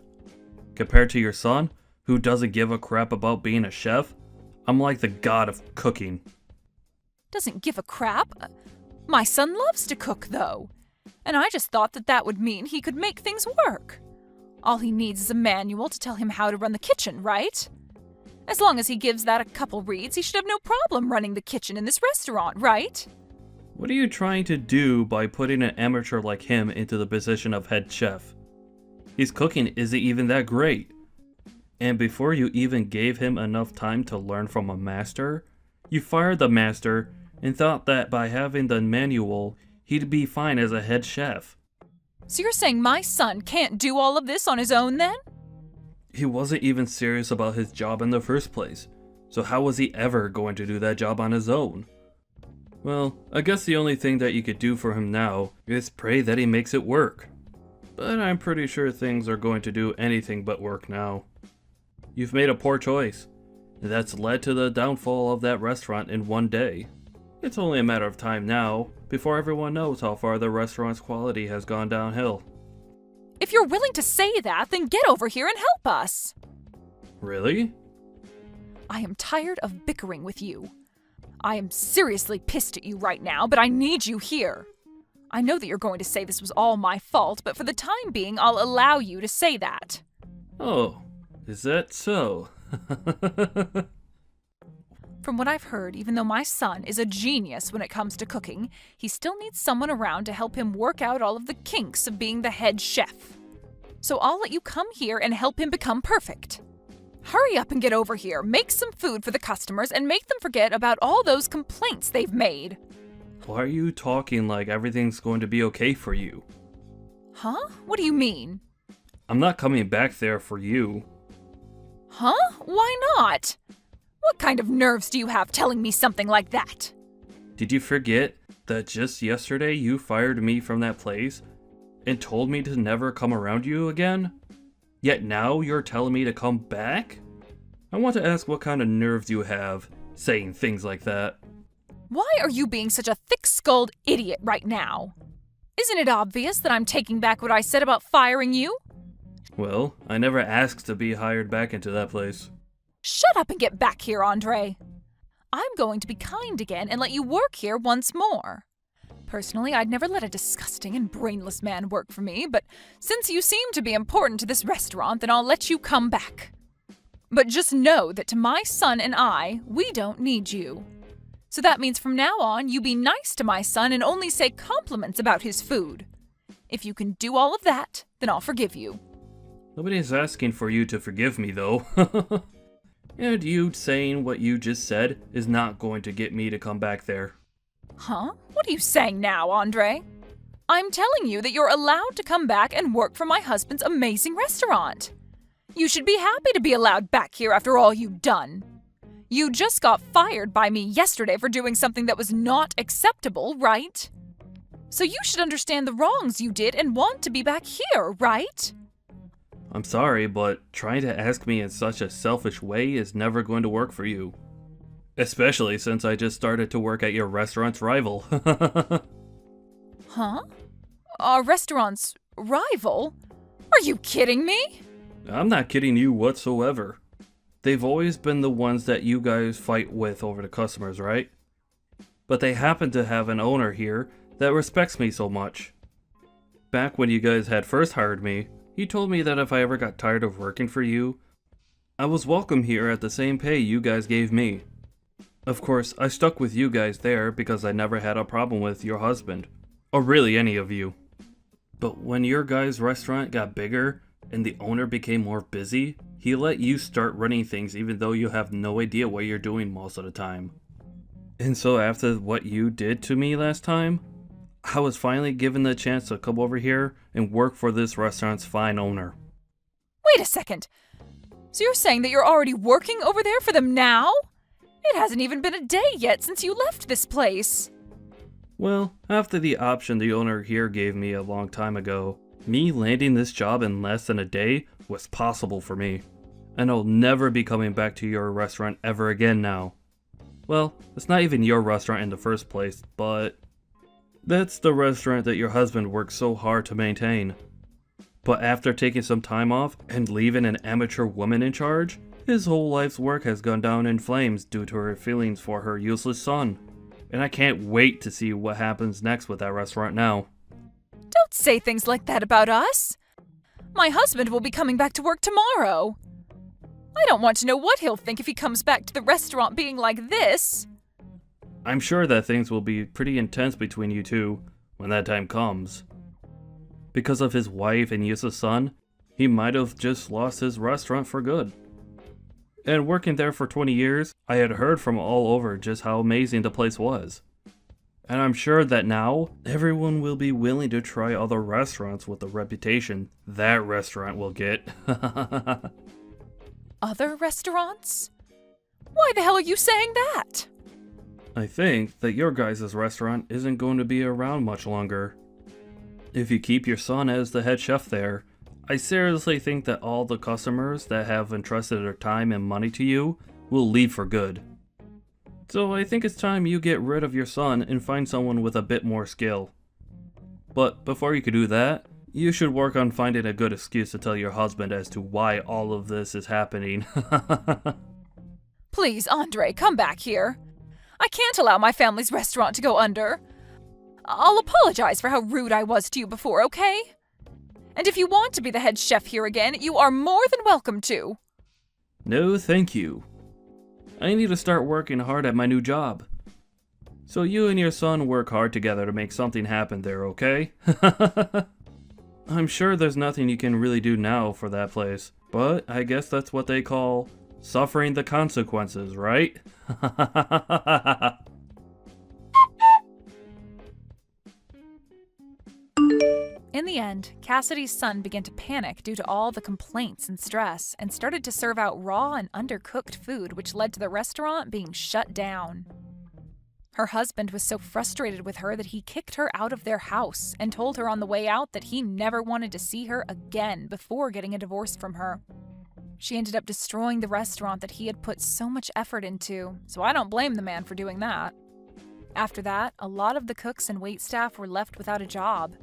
Compared to your son, who doesn't give a crap about being a chef, I'm like the god of cooking. Doesn't give a crap? My son loves to cook, though. And I just thought that that would mean he could make things work. All he needs is a manual to tell him how to run the kitchen, right? As long as he gives that a couple reads, he should have no problem running the kitchen in this restaurant, right? What are you trying to do by putting an amateur like him into the position of head chef? His cooking isn't even that great. And before you even gave him enough time to learn from a master, you fired the master and thought that by having the manual, he'd be fine as a head chef. So you're saying my son can't do all of this on his own then? He wasn't even serious about his job in the first place, so how was he ever going to do that job on his own? Well, I guess the only thing that you could do for him now is pray that he makes it work. But I'm pretty sure things are going to do anything but work now. You've made a poor choice, and that's led to the downfall of that restaurant in one day. It's only a matter of time now before everyone knows how far the restaurant's quality has gone downhill. If you're willing to say that, then get over here and help us. Really? I am tired of bickering with you. I am seriously pissed at you right now, but I need you here. I know that you're going to say this was all my fault, but for the time being, I'll allow you to say that. Oh, is that so? From what I've heard, even though my son is a genius when it comes to cooking, he still needs someone around to help him work out all of the kinks of being the head chef. So I'll let you come here and help him become perfect. Hurry up and get over here, make some food for the customers, and make them forget about all those complaints they've made. Why are you talking like everything's going to be okay for you? Huh? What do you mean? I'm not coming back there for you. Huh? Why not? What kind of nerves do you have telling me something like that? Did you forget that just yesterday you fired me from that place and told me to never come around you again? Yet now you're telling me to come back? I want to ask what kind of nerves you have saying things like that. Why are you being such a thick-skulled idiot right now? Isn't it obvious that I'm taking back what I said about firing you? Well, I never asked to be hired back into that place. Shut up and get back here, Andre. I'm going to be kind again and let you work here once more. Personally, I'd never let a disgusting and brainless man work for me, but since you seem to be important to this restaurant, then I'll let you come back. But just know that to my son and I, we don't need you. So that means from now on, you be nice to my son and only say compliments about his food. If you can do all of that, then I'll forgive you. Nobody's asking for you to forgive me, though. And you saying what you just said is not going to get me to come back there. Huh? What are you saying now, Andre? I'm telling you that you're allowed to come back and work for my husband's amazing restaurant. You should be happy to be allowed back here after all you've done. You just got fired by me yesterday for doing something that was not acceptable, right? So you should understand the wrongs you did and want to be back here, right? I'm sorry, but trying to ask me in such a selfish way is never going to work for you. Especially since I just started to work at your restaurant's rival. Huh? Our restaurant's rival? Are you kidding me? I'm not kidding you whatsoever. They've always been the ones that you guys fight with over the customers, right? But they happen to have an owner here that respects me so much. Back when you guys had first hired me, he told me that if I ever got tired of working for you, I was welcome here at the same pay you guys gave me. Of course, I stuck with you guys there because I never had a problem with your husband, or really any of you. But when your guys' restaurant got bigger and the owner became more busy, he let you start running things even though you have no idea what you're doing most of the time. And so after what you did to me last time, I was finally given the chance to come over here and work for this restaurant's fine owner. Wait a second. So you're saying that you're already working over there for them now? It hasn't even been a day yet since you left this place. Well, after the option the owner here gave me a long time ago, me landing this job in less than a day was possible for me. And I'll never be coming back to your restaurant ever again now. Well, it's not even your restaurant in the first place, but that's the restaurant that your husband worked so hard to maintain. But after taking some time off and leaving an amateur woman in charge, his whole life's work has gone down in flames due to her feelings for her useless son. And I can't wait to see what happens next with that restaurant now. Don't say things like that about us. My husband will be coming back to work tomorrow. I don't want to know what he'll think if he comes back to the restaurant being like this. I'm sure that things will be pretty intense between you two when that time comes. Because of his wife and useless son, he might have just lost his restaurant for good. And working there for 20 years, I had heard from all over just how amazing the place was. And I'm sure that now, everyone will be willing to try other restaurants with the reputation that restaurant will get. Other restaurants? Why the hell are you saying that? I think that your guys' restaurant isn't going to be around much longer. If you keep your son as the head chef there, I seriously think that all the customers that have entrusted their time and money to you will leave for good. So I think it's time you get rid of your son and find someone with a bit more skill. But before you can do that, you should work on finding a good excuse to tell your husband as to why all of this is happening. Please, Andre, come back here. I can't allow my family's restaurant to go under. I'll apologize for how rude I was to you before, okay? And if you want to be the head chef here again, you are more than welcome to. No, thank you. I need to start working hard at my new job. So you and your son work hard together to make something happen there, okay? I'm sure there's nothing you can really do now for that place, but I guess that's what they call suffering the consequences, right? In the end, Cassidy's son began to panic due to all the complaints and stress and started to serve out raw and undercooked food, which led to the restaurant being shut down. Her husband was so frustrated with her that he kicked her out of their house and told her on the way out that he never wanted to see her again before getting a divorce from her. She ended up destroying the restaurant that he had put so much effort into, so I don't blame the man for doing that. After that, a lot of the cooks and waitstaff were left without a job.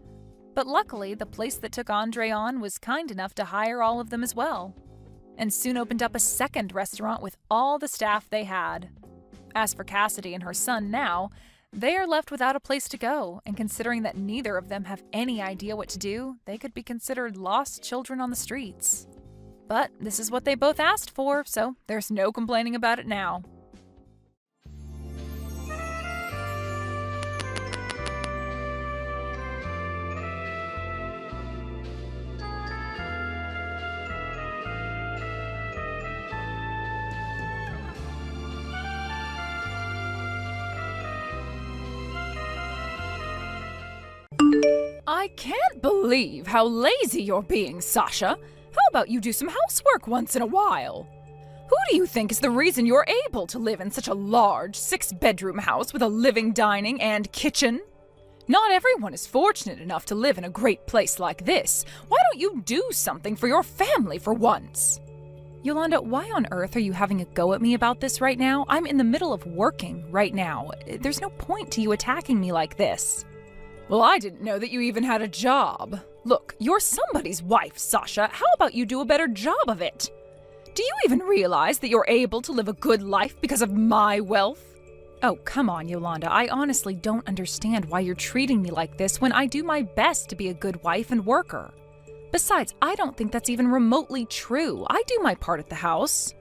But luckily, the place that took Andre on was kind enough to hire all of them as well, and soon opened up a second restaurant with all the staff they had. As for Cassidy and her son now, they are left without a place to go, and considering that neither of them have any idea what to do, they could be considered lost children on the streets. But this is what they both asked for, so there's no complaining about it now. I can't believe how lazy you're being, Sasha. How about you do some housework once in a while? Who do you think is the reason you're able to live in such a large 6-bedroom house with a living, dining, and kitchen? Not everyone is fortunate enough to live in a great place like this. Why don't you do something for your family for once? Yolanda, why on earth are you having a go at me about this right now? I'm in the middle of working right now. There's no point to you attacking me like this. Well, I didn't know that you even had a job. Look, you're somebody's wife, Sasha. How about you do a better job of it? Do you even realize that you're able to live a good life because of my wealth? Oh, come on, Yolanda. I honestly don't understand why you're treating me like this when I do my best to be a good wife and worker. Besides, I don't think that's even remotely true. I do my part at the house.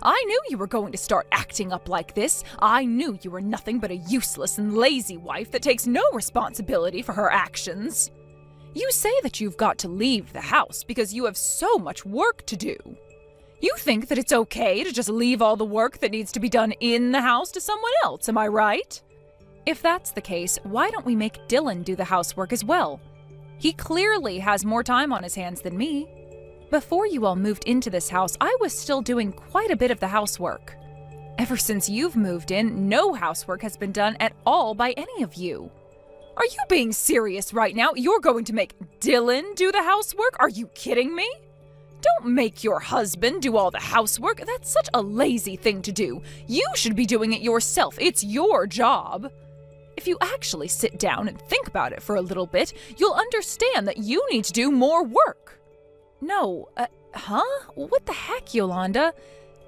I knew you were going to start acting up like this. I knew you were nothing but a useless and lazy wife that takes no responsibility for her actions. You say that you've got to leave the house because you have so much work to do. You think that it's okay to just leave all the work that needs to be done in the house to someone else, am I right? If that's the case, why don't we make Dylan do the housework as well? He clearly has more time on his hands than me. Before you all moved into this house, I was still doing quite a bit of the housework. Ever since you've moved in, no housework has been done at all by any of you. Are you being serious right now? You're going to make Dylan do the housework? Are you kidding me? Don't make your husband do all the housework. That's such a lazy thing to do. You should be doing it yourself. It's your job. If you actually sit down and think about it for a little bit, you'll understand that you need to do more work. No, What the heck, Yolanda?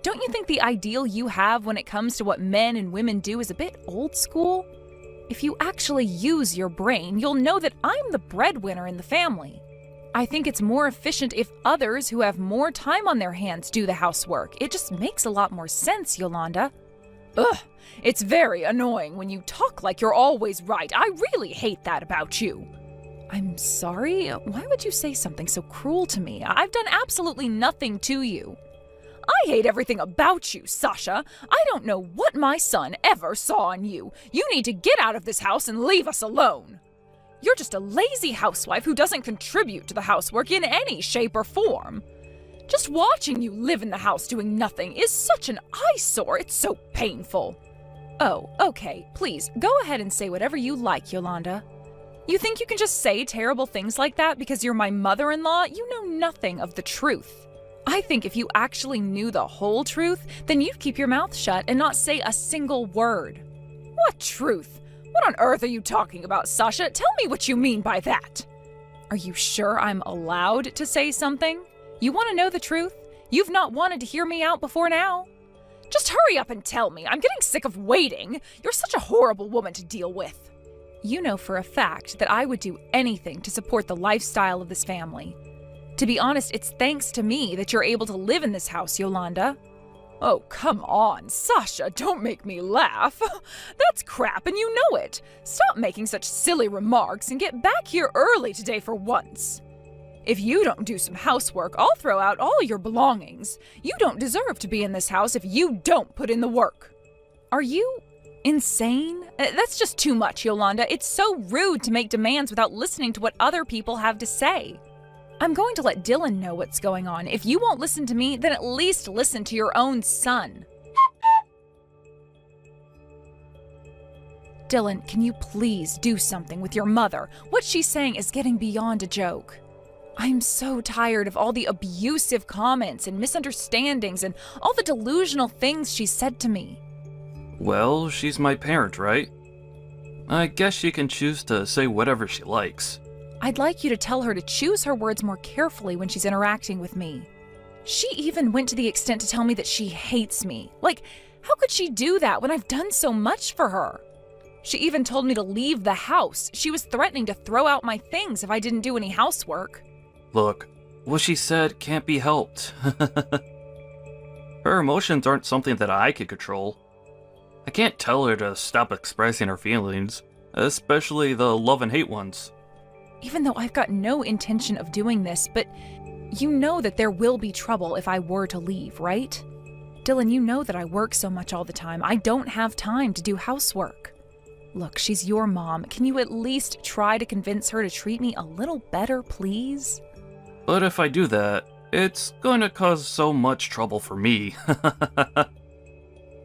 Don't you think the ideal you have when it comes to what men and women do is a bit old school? If you actually use your brain, you'll know that I'm the breadwinner in the family. I think it's more efficient if others who have more time on their hands do the housework. It just makes a lot more sense, Yolanda. Ugh, it's very annoying when you talk like you're always right. I really hate that about you. I'm sorry? Why would you say something so cruel to me? I've done absolutely nothing to you. I hate everything about you, Sasha. I don't know what my son ever saw in you. You need to get out of this house and leave us alone. You're just a lazy housewife who doesn't contribute to the housework in any shape or form. Just watching you live in the house doing nothing is such an eyesore. It's so painful. Oh, okay. Please, go ahead and say whatever you like, Yolanda. You think you can just say terrible things like that because you're my mother-in-law? You know nothing of the truth. I think if you actually knew the whole truth, then you'd keep your mouth shut and not say a single word. What truth? What on earth are you talking about, Sasha? Tell me what you mean by that. Are you sure I'm allowed to say something? You want to know the truth? You've not wanted to hear me out before now. Just hurry up and tell me. I'm getting sick of waiting. You're such a horrible woman to deal with. You know for a fact that I would do anything to support the lifestyle of this family. To be honest, it's thanks to me that you're able to live in this house, Yolanda. Oh, come on, Sasha, don't make me laugh. That's crap and you know it. Stop making such silly remarks and get back here early today for once. If you don't do some housework, I'll throw out all your belongings. You don't deserve to be in this house if you don't put in the work. Are you insane? That's just too much, Yolanda. It's so rude to make demands without listening to what other people have to say. I'm going to let Dylan know what's going on. If you won't listen to me, then at least listen to your own son. Dylan, can you please do something with your mother? What she's saying is getting beyond a joke. I'm so tired of all the abusive comments and misunderstandings and all the delusional things she said to me. Well, she's my parent, right? I guess she can choose to say whatever she likes. I'd like you to tell her to choose her words more carefully when she's interacting with me. She even went to the extent to tell me that she hates me. Like, how could she do that when I've done so much for her? She even told me to leave the house. She was threatening to throw out my things if I didn't do any housework. Look, what she said can't be helped. Her emotions aren't something that I could control. I can't tell her to stop expressing her feelings, especially the love and hate ones. Even though I've got no intention of doing this, but you know that there will be trouble if I were to leave, right? Dylan, you know that I work so much all the time. I don't have time to do housework. Look, she's your mom. Can you at least try to convince her to treat me a little better, please? But if I do that, it's going to cause so much trouble for me.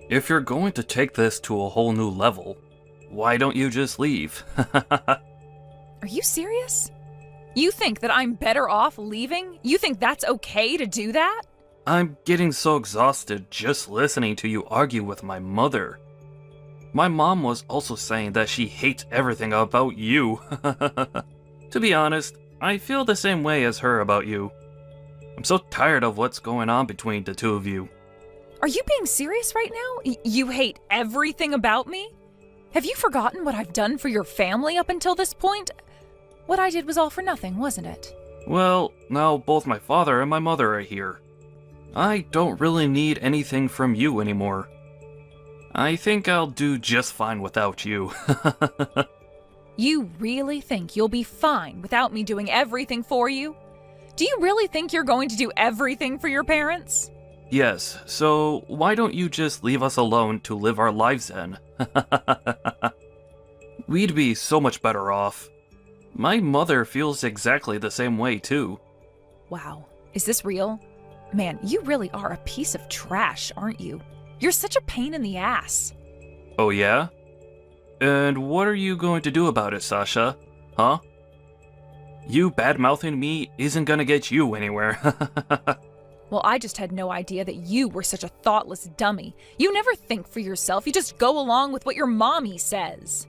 If you're going to take this to a whole new level, why don't you just leave? Are you serious? You think that I'm better off leaving? You think that's okay to do that? I'm getting so exhausted just listening to you argue with my mother. My mom was also saying that she hates everything about you. To be honest, I feel the same way as her about you. I'm so tired of what's going on between the two of you. Are you being serious right now? You hate everything about me? Have you forgotten what I've done for your family up until this point? What I did was all for nothing, wasn't it? Well, now both my father and my mother are here. I don't really need anything from you anymore. I think I'll do just fine without you. You really think you'll be fine without me doing everything for you? Do you really think you're going to do everything for your parents? Yes, so why don't you just leave us alone to live our lives then? We'd be so much better off. My mother feels exactly the same way too. Wow, is this real? Man, you really are a piece of trash, aren't you? You're such a pain in the ass. Oh yeah? And what are you going to do about it, Sasha? Huh? You bad-mouthing me isn't gonna get you anywhere. Well, I just had no idea that you were such a thoughtless dummy. You never think for yourself, you just go along with what your mommy says.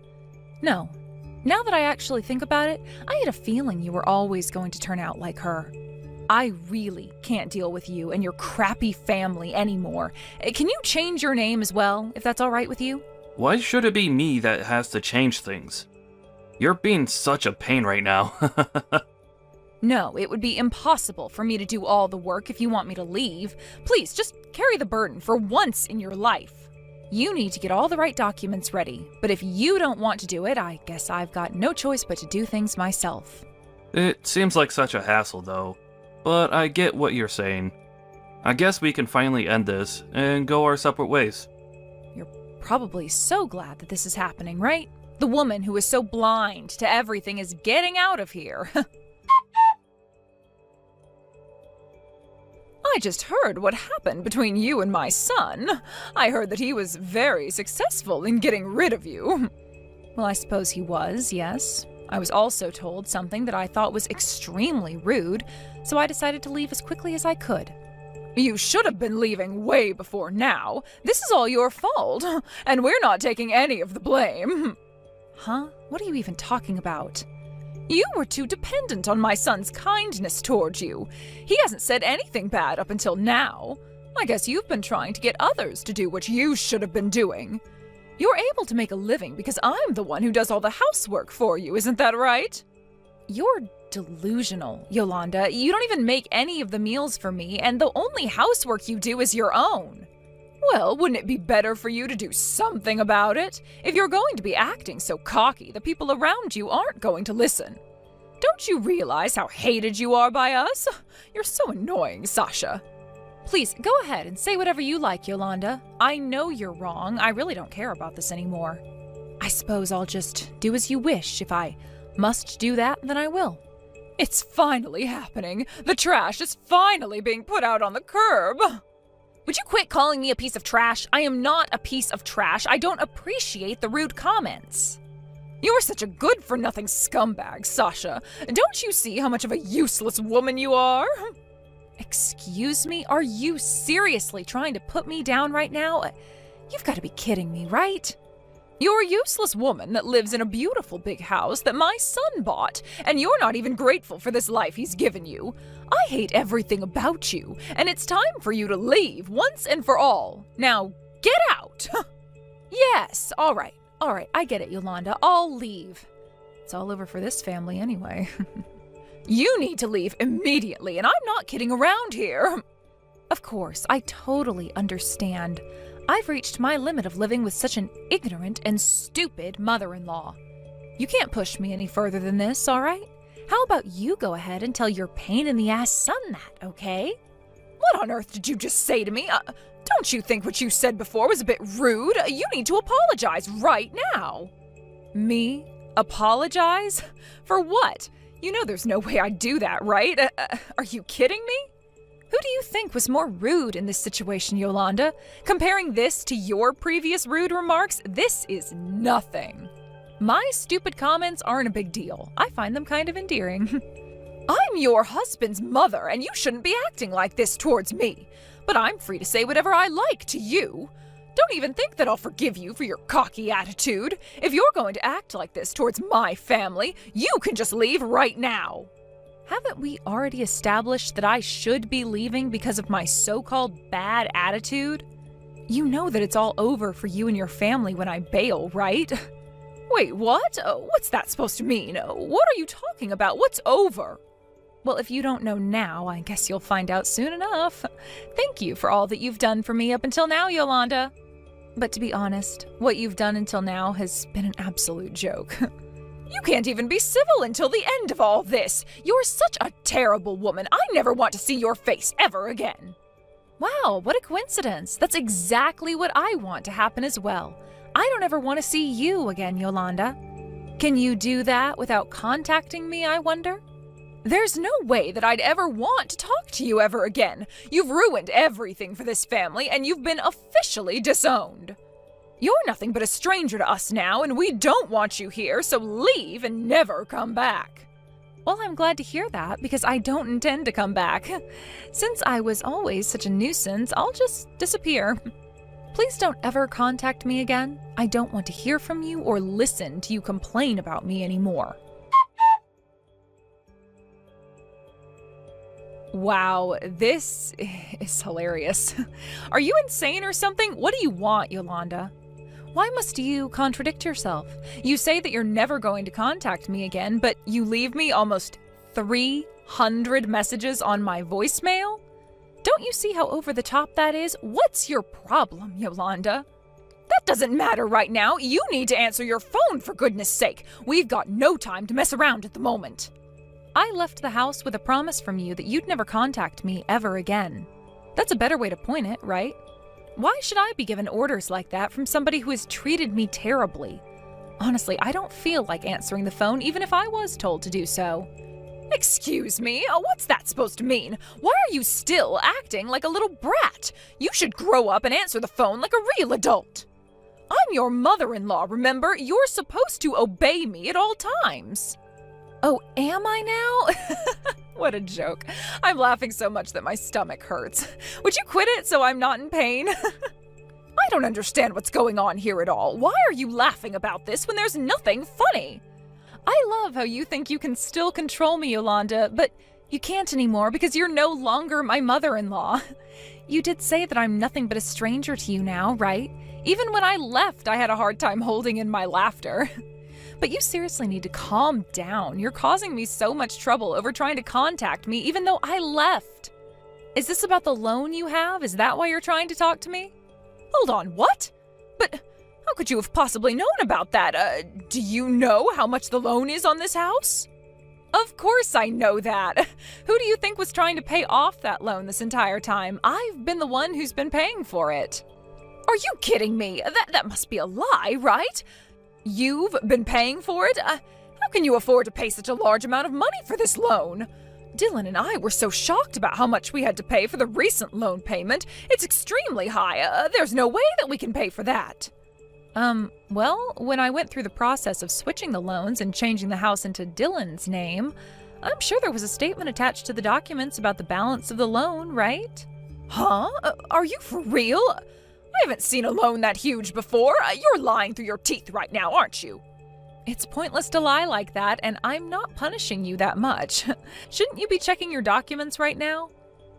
No, now that I actually think about it, I had a feeling you were always going to turn out like her. I really can't deal with you and your crappy family anymore. Can you change your name as well, if that's all right with you? Why should it be me that has to change things? You're being such a pain right now. No, it would be impossible for me to do all the work if you want me to leave. Please, just carry the burden for once in your life. You need to get all the right documents ready, but if you don't want to do it, I guess I've got no choice but to do things myself. It seems like such a hassle though, but I get what you're saying. I guess we can finally end this and go our separate ways. You're probably so glad that this is happening, right? The woman who is so blind to everything is getting out of here. I just heard what happened between you and my son. I heard that he was very successful in getting rid of you. Well, I suppose he was, yes. I was also told something that I thought was extremely rude, so I decided to leave as quickly as I could. You should have been leaving way before now. This is all your fault, and we're not taking any of the blame. Huh? What are you even talking about? You were too dependent on my son's kindness towards you. He hasn't said anything bad up until now. I guess you've been trying to get others to do what you should have been doing. You're able to make a living because I'm the one who does all the housework for you, isn't that right? You're delusional, Yolanda. You don't even make any of the meals for me, and the only housework you do is your own. Well, wouldn't it be better for you to do something about it? If you're going to be acting so cocky, the people around you aren't going to listen. Don't you realize how hated you are by us? You're so annoying, Sasha. Please, go ahead and say whatever you like, Yolanda. I know you're wrong. I really don't care about this anymore. I suppose I'll just do as you wish. If I must do that, then I will. It's finally happening. The trash is finally being put out on the curb. Would you quit calling me a piece of trash? I am not a piece of trash. I don't appreciate the rude comments. You're such a good-for-nothing scumbag, Sasha. Don't you see how much of a useless woman you are? Excuse me? Are you seriously trying to put me down right now? You've got to be kidding me, right? You're a useless woman that lives in a beautiful big house that my son bought, and you're not even grateful for this life he's given you. I hate everything about you, and it's time for you to leave once and for all. Now, get out! Yes, all right, I get it, Yolanda. I'll leave. It's all over for this family anyway. You need to leave immediately, and I'm not kidding around here. Of course, I totally understand. I've reached my limit of living with such an ignorant and stupid mother-in-law. You can't push me any further than this, all right? How about you go ahead and tell your pain-in-the-ass son that, okay? What on earth did you just say to me? Don't you think what you said before was a bit rude? You need to apologize right now. Me? Apologize? For what? You know there's no way I'd do that, right? Are you kidding me? Who do you think was more rude in this situation, Yolanda? Comparing this to your previous rude remarks, this is nothing. My stupid comments aren't a big deal. I find them kind of endearing. I'm your husband's mother, and you shouldn't be acting like this towards me. But I'm free to say whatever I like to you. Don't even think that I'll forgive you for your cocky attitude. If you're going to act like this towards my family, you can just leave right now. Haven't we already established that I should be leaving because of my so-called bad attitude? You know that it's all over for you and your family when I bail, right? Wait, what? What's that supposed to mean? What are you talking about? What's over? Well, if you don't know now, I guess you'll find out soon enough. Thank you for all that you've done for me up until now, Yolanda. But to be honest, what you've done until now has been an absolute joke. You can't even be civil until the end of all this. You're such a terrible woman. I never want to see your face ever again. Wow, what a coincidence. That's exactly what I want to happen as well. I don't ever want to see you again, Yolanda. Can you do that without contacting me, I wonder? There's no way that I'd ever want to talk to you ever again. You've ruined everything for this family, and you've been officially disowned. You're nothing but a stranger to us now, and we don't want you here, so leave and never come back. Well, I'm glad to hear that, because I don't intend to come back. Since I was always such a nuisance, I'll just disappear. Please don't ever contact me again. I don't want to hear from you or listen to you complain about me anymore. Wow, this is hilarious. Are you insane or something? What do you want, Yolanda? Why must you contradict yourself? You say that you're never going to contact me again, but you leave me almost 300 messages on my voicemail? Don't you see how over the top that is? What's your problem, Yolanda? That doesn't matter right now. You need to answer your phone, for goodness sake. We've got no time to mess around at the moment. I left the house with a promise from you that you'd never contact me ever again. That's a better way to point it, right? Why should I be given orders like that from somebody who has treated me terribly? Honestly, I don't feel like answering the phone even if I was told to do so. Excuse me? What's that supposed to mean? Why are you still acting like a little brat? You should grow up and answer the phone like a real adult. I'm your mother-in-law, remember? You're supposed to obey me at all times. Oh, am I now? What a joke. I'm laughing so much that my stomach hurts. Would you quit it so I'm not in pain? I don't understand what's going on here at all. Why are you laughing about this when there's nothing funny? I love how you think you can still control me, Yolanda, but you can't anymore because you're no longer my mother-in-law. You did say that I'm nothing but a stranger to you now, right? Even when I left, I had a hard time holding in my laughter. But you seriously need to calm down. You're causing me so much trouble over trying to contact me even though I left. Is this about the loan you have? Is that why you're trying to talk to me? Hold on, what? But how could you have possibly known about that? Do you know how much the loan is on this house? Of course I know that. Who do you think was trying to pay off that loan this entire time? I've been the one who's been paying for it. Are you kidding me? That must be a lie, right? You've been paying for it? How can you afford to pay such a large amount of money for this loan? Dylan and I were so shocked about how much we had to pay for the recent loan payment. It's extremely high. There's no way that we can pay for that. Well, when I went through the process of switching the loans and changing the house into Dylan's name, I'm sure there was a statement attached to the documents about the balance of the loan, right? Huh? Are you for real? I haven't seen a loan that huge before. You're lying through your teeth right now, aren't you? It's pointless to lie like that, and I'm not punishing you that much. Shouldn't you be checking your documents right now?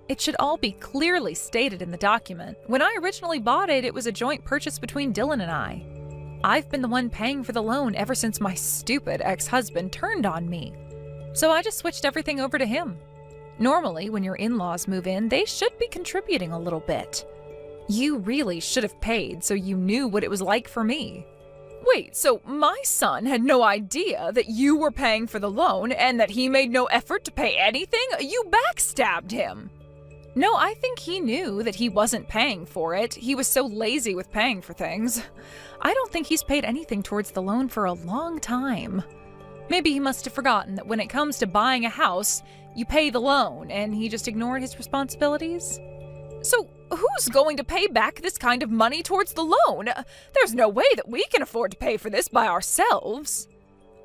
It should all be clearly stated in the document. When I originally bought it, it was a joint purchase between Dylan and I. I've been the one paying for the loan ever since my stupid ex-husband turned on me. So I just switched everything over to him. Normally, when your in-laws move in, they should be contributing a little bit. You really should have paid so you knew what it was like for me. Wait, so my son had no idea that you were paying for the loan and that he made no effort to pay anything? You backstabbed him. No, I think he knew that he wasn't paying for it. He was so lazy with paying for things. I don't think he's paid anything towards the loan for a long time. Maybe he must have forgotten that when it comes to buying a house, you pay the loan, and he just ignored his responsibilities. So who's going to pay back this kind of money towards the loan? There's no way that we can afford to pay for this by ourselves.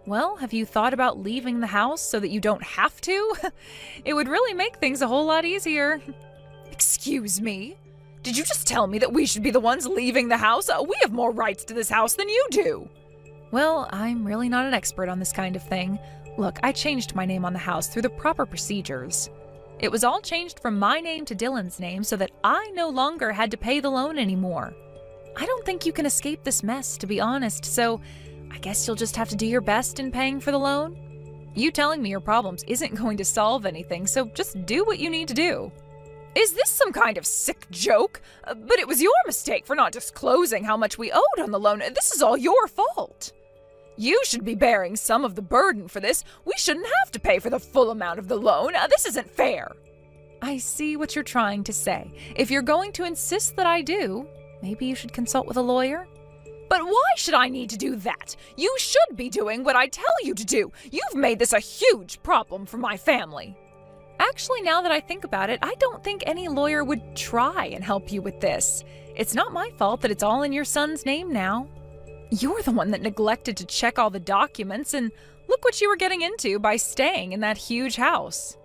Well, have you thought about leaving the house so that you don't have to? It would really make things a whole lot easier. Excuse me? Did you just tell me that we should be the ones leaving the house? We have more rights to this house than you do. Well, I'm really not an expert on this kind of thing. Look, I changed my name on the house through the proper procedures. It was all changed from my name to Dylan's name so that I no longer had to pay the loan anymore. I don't think you can escape this mess, to be honest, so I guess you'll just have to do your best in paying for the loan. You telling me your problems isn't going to solve anything, so just do what you need to do. Is this some kind of sick joke? But it was your mistake for not disclosing how much we owed on the loan. This is all your fault. You should be bearing some of the burden for this. We shouldn't have to pay for the full amount of the loan. This isn't fair. I see what you're trying to say. If you're going to insist that I do, maybe you should consult with a lawyer. But why should I need to do that? You should be doing what I tell you to do. You've made this a huge problem for my family. Actually, now that I think about it, I don't think any lawyer would try and help you with this. It's not my fault that it's all in your son's name now. You're the one that neglected to check all the documents, and look what you were getting into by staying in that huge house.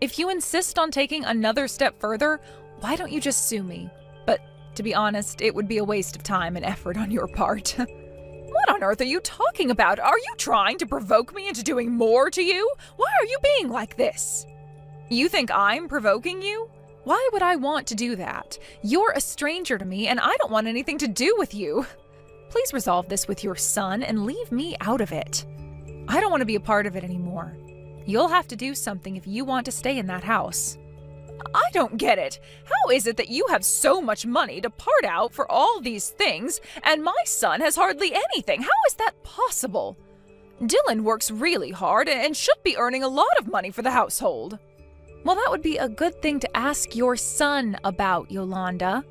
If you insist on taking another step further, why don't you just sue me? But to be honest, it would be a waste of time and effort on your part. What on earth are you talking about? Are you trying to provoke me into doing more to you? Why are you being like this? You think I'm provoking you? Why would I want to do that? You're a stranger to me, and I don't want anything to do with you. Please resolve this with your son and leave me out of it. I don't want to be a part of it anymore. You'll have to do something if you want to stay in that house. I don't get it. How is it that you have so much money to part out for all these things, and my son has hardly anything? How is that possible? Dylan works really hard and should be earning a lot of money for the household. Well, that would be a good thing to ask your son about, Yolanda.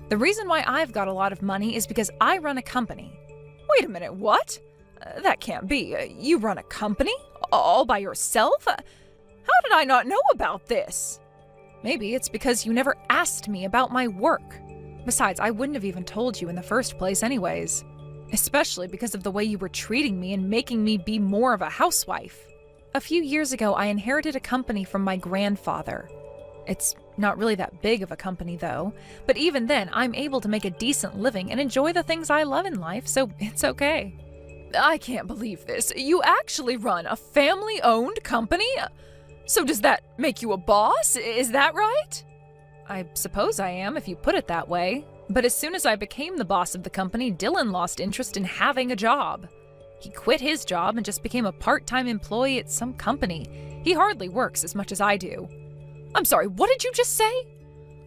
The reason why I've got a lot of money is because I run a company. Wait a minute, what? That can't be. You run a company? All by yourself? How did I not know about this? Maybe it's because you never asked me about my work. Besides, I wouldn't have even told you in the first place anyways. Especially because of the way you were treating me and making me be more of a housewife. A few years ago, I inherited a company from my grandfather. It's not really that big of a company, though. But even then, I'm able to make a decent living and enjoy the things I love in life, so it's okay. I can't believe this. You actually run a family-owned company? So does that make you a boss? Is that right? I suppose I am, if you put it that way. But as soon as I became the boss of the company, Dylan lost interest in having a job. He quit his job and just became a part-time employee at some company. He hardly works as much as I do. I'm sorry, what did you just say?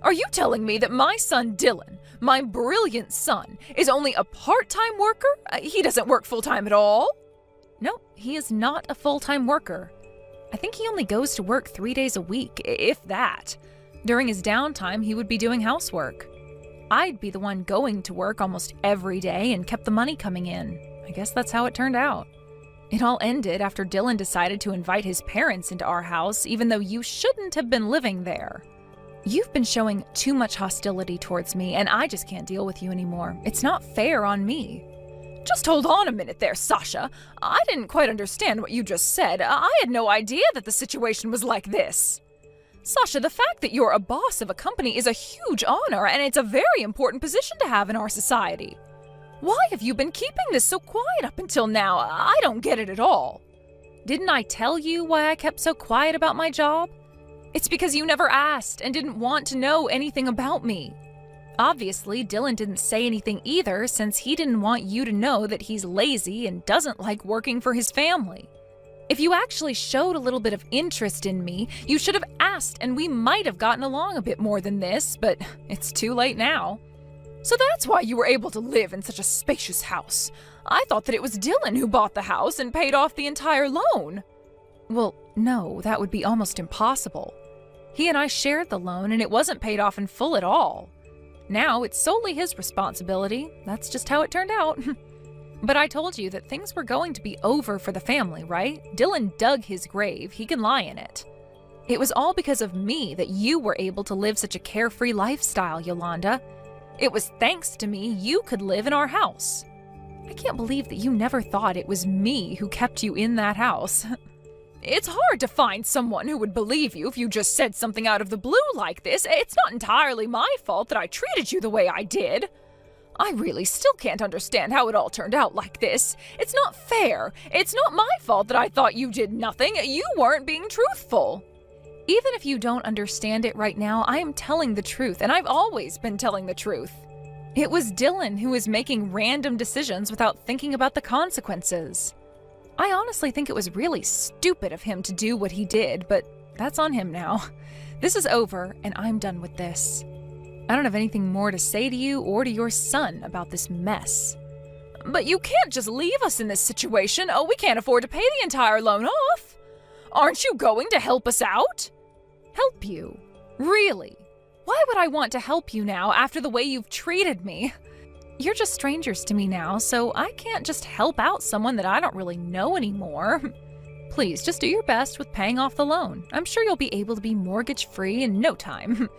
Are you telling me that my son Dylan, my brilliant son, is only a part-time worker? He doesn't work full-time at all? No, he is not a full-time worker. I think he only goes to work 3 days a week, if that. During his downtime, he would be doing housework. I'd be the one going to work almost every day and kept the money coming in. I guess that's how it turned out. It all ended after Dylan decided to invite his parents into our house, even though you shouldn't have been living there. You've been showing too much hostility towards me, and I just can't deal with you anymore. It's not fair on me. Just hold on a minute there, Sasha. I didn't quite understand what you just said. I had no idea that the situation was like this. Sasha, the fact that you're a boss of a company is a huge honor, and it's a very important position to have in our society. Why have you been keeping this so quiet up until now? I don't get it at all. Didn't I tell you why I kept so quiet about my job? It's because you never asked and didn't want to know anything about me. Obviously, Dylan didn't say anything either, since he didn't want you to know that he's lazy and doesn't like working for his family. If you actually showed a little bit of interest in me, you should have asked, and we might have gotten along a bit more than this, but it's too late now. So that's why you were able to live in such a spacious house. I thought that it was Dylan who bought the house and paid off the entire loan. Well, no, that would be almost impossible. He and I shared the loan, and it wasn't paid off in full at all. Now it's solely his responsibility. That's just how it turned out. But I told you that things were going to be over for the family, right? Dylan dug his grave. He can lie in it. It was all because of me that you were able to live such a carefree lifestyle, Yolanda. It was thanks to me you could live in our house. I can't believe that you never thought it was me who kept you in that house. It's hard to find someone who would believe you if you just said something out of the blue like this. It's not entirely my fault that I treated you the way I did. I really still can't understand how it all turned out like this. It's not fair. It's not my fault that I thought you did nothing. You weren't being truthful. Even if you don't understand it right now, I am telling the truth, and I've always been telling the truth. It was Dylan who was making random decisions without thinking about the consequences. I honestly think it was really stupid of him to do what he did, but that's on him now. This is over, and I'm done with this. I don't have anything more to say to you or to your son about this mess. But you can't just leave us in this situation. Oh, we can't afford to pay the entire loan off. Aren't you going to help us out? Help you? Really? Why would I want to help you now after the way you've treated me? You're just strangers to me now, so I can't just help out someone that I don't really know anymore. Please, just do your best with paying off the loan. I'm sure you'll be able to be mortgage-free in no time.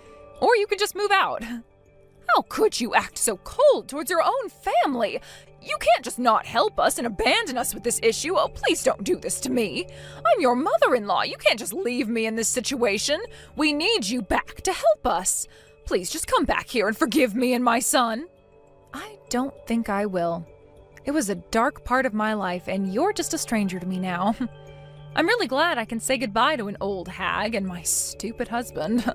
Or you can just move out. How could you act so cold towards your own family? You can't just not help us and abandon us with this issue. Oh, please don't do this to me. I'm your mother-in-law. You can't just leave me in this situation. We need you back to help us. Please just come back here and forgive me and my son. I don't think I will. It was a dark part of my life, and you're just a stranger to me now. I'm really glad I can say goodbye to an old hag and my stupid husband.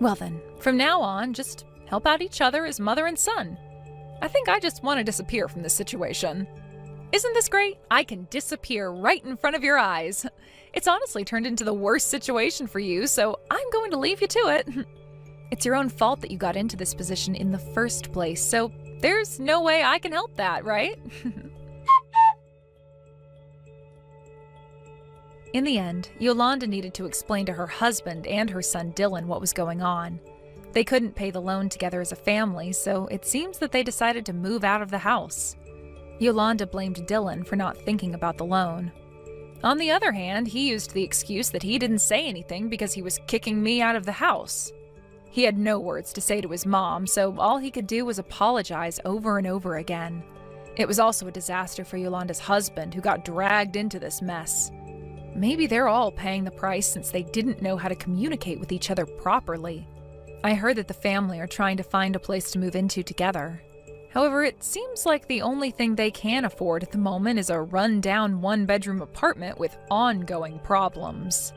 Well then, from now on, just help out each other as mother and son. I think I just want to disappear from this situation. Isn't this great? I can disappear right in front of your eyes. It's honestly turned into the worst situation for you, so I'm going to leave you to it. It's your own fault that you got into this position in the first place, so there's no way I can help that, right? In the end, Yolanda needed to explain to her husband and her son Dylan what was going on. They couldn't pay the loan together as a family, so it seems that they decided to move out of the house. Yolanda blamed Dylan for not thinking about the loan. On the other hand, he used the excuse that he didn't say anything because he was kicking me out of the house. He had no words to say to his mom, so all he could do was apologize over and over again. It was also a disaster for Yolanda's husband, who got dragged into this mess. Maybe they're all paying the price since they didn't know how to communicate with each other properly. I heard that the family are trying to find a place to move into together. However, it seems like the only thing they can afford at the moment is a run-down one-bedroom apartment with ongoing problems.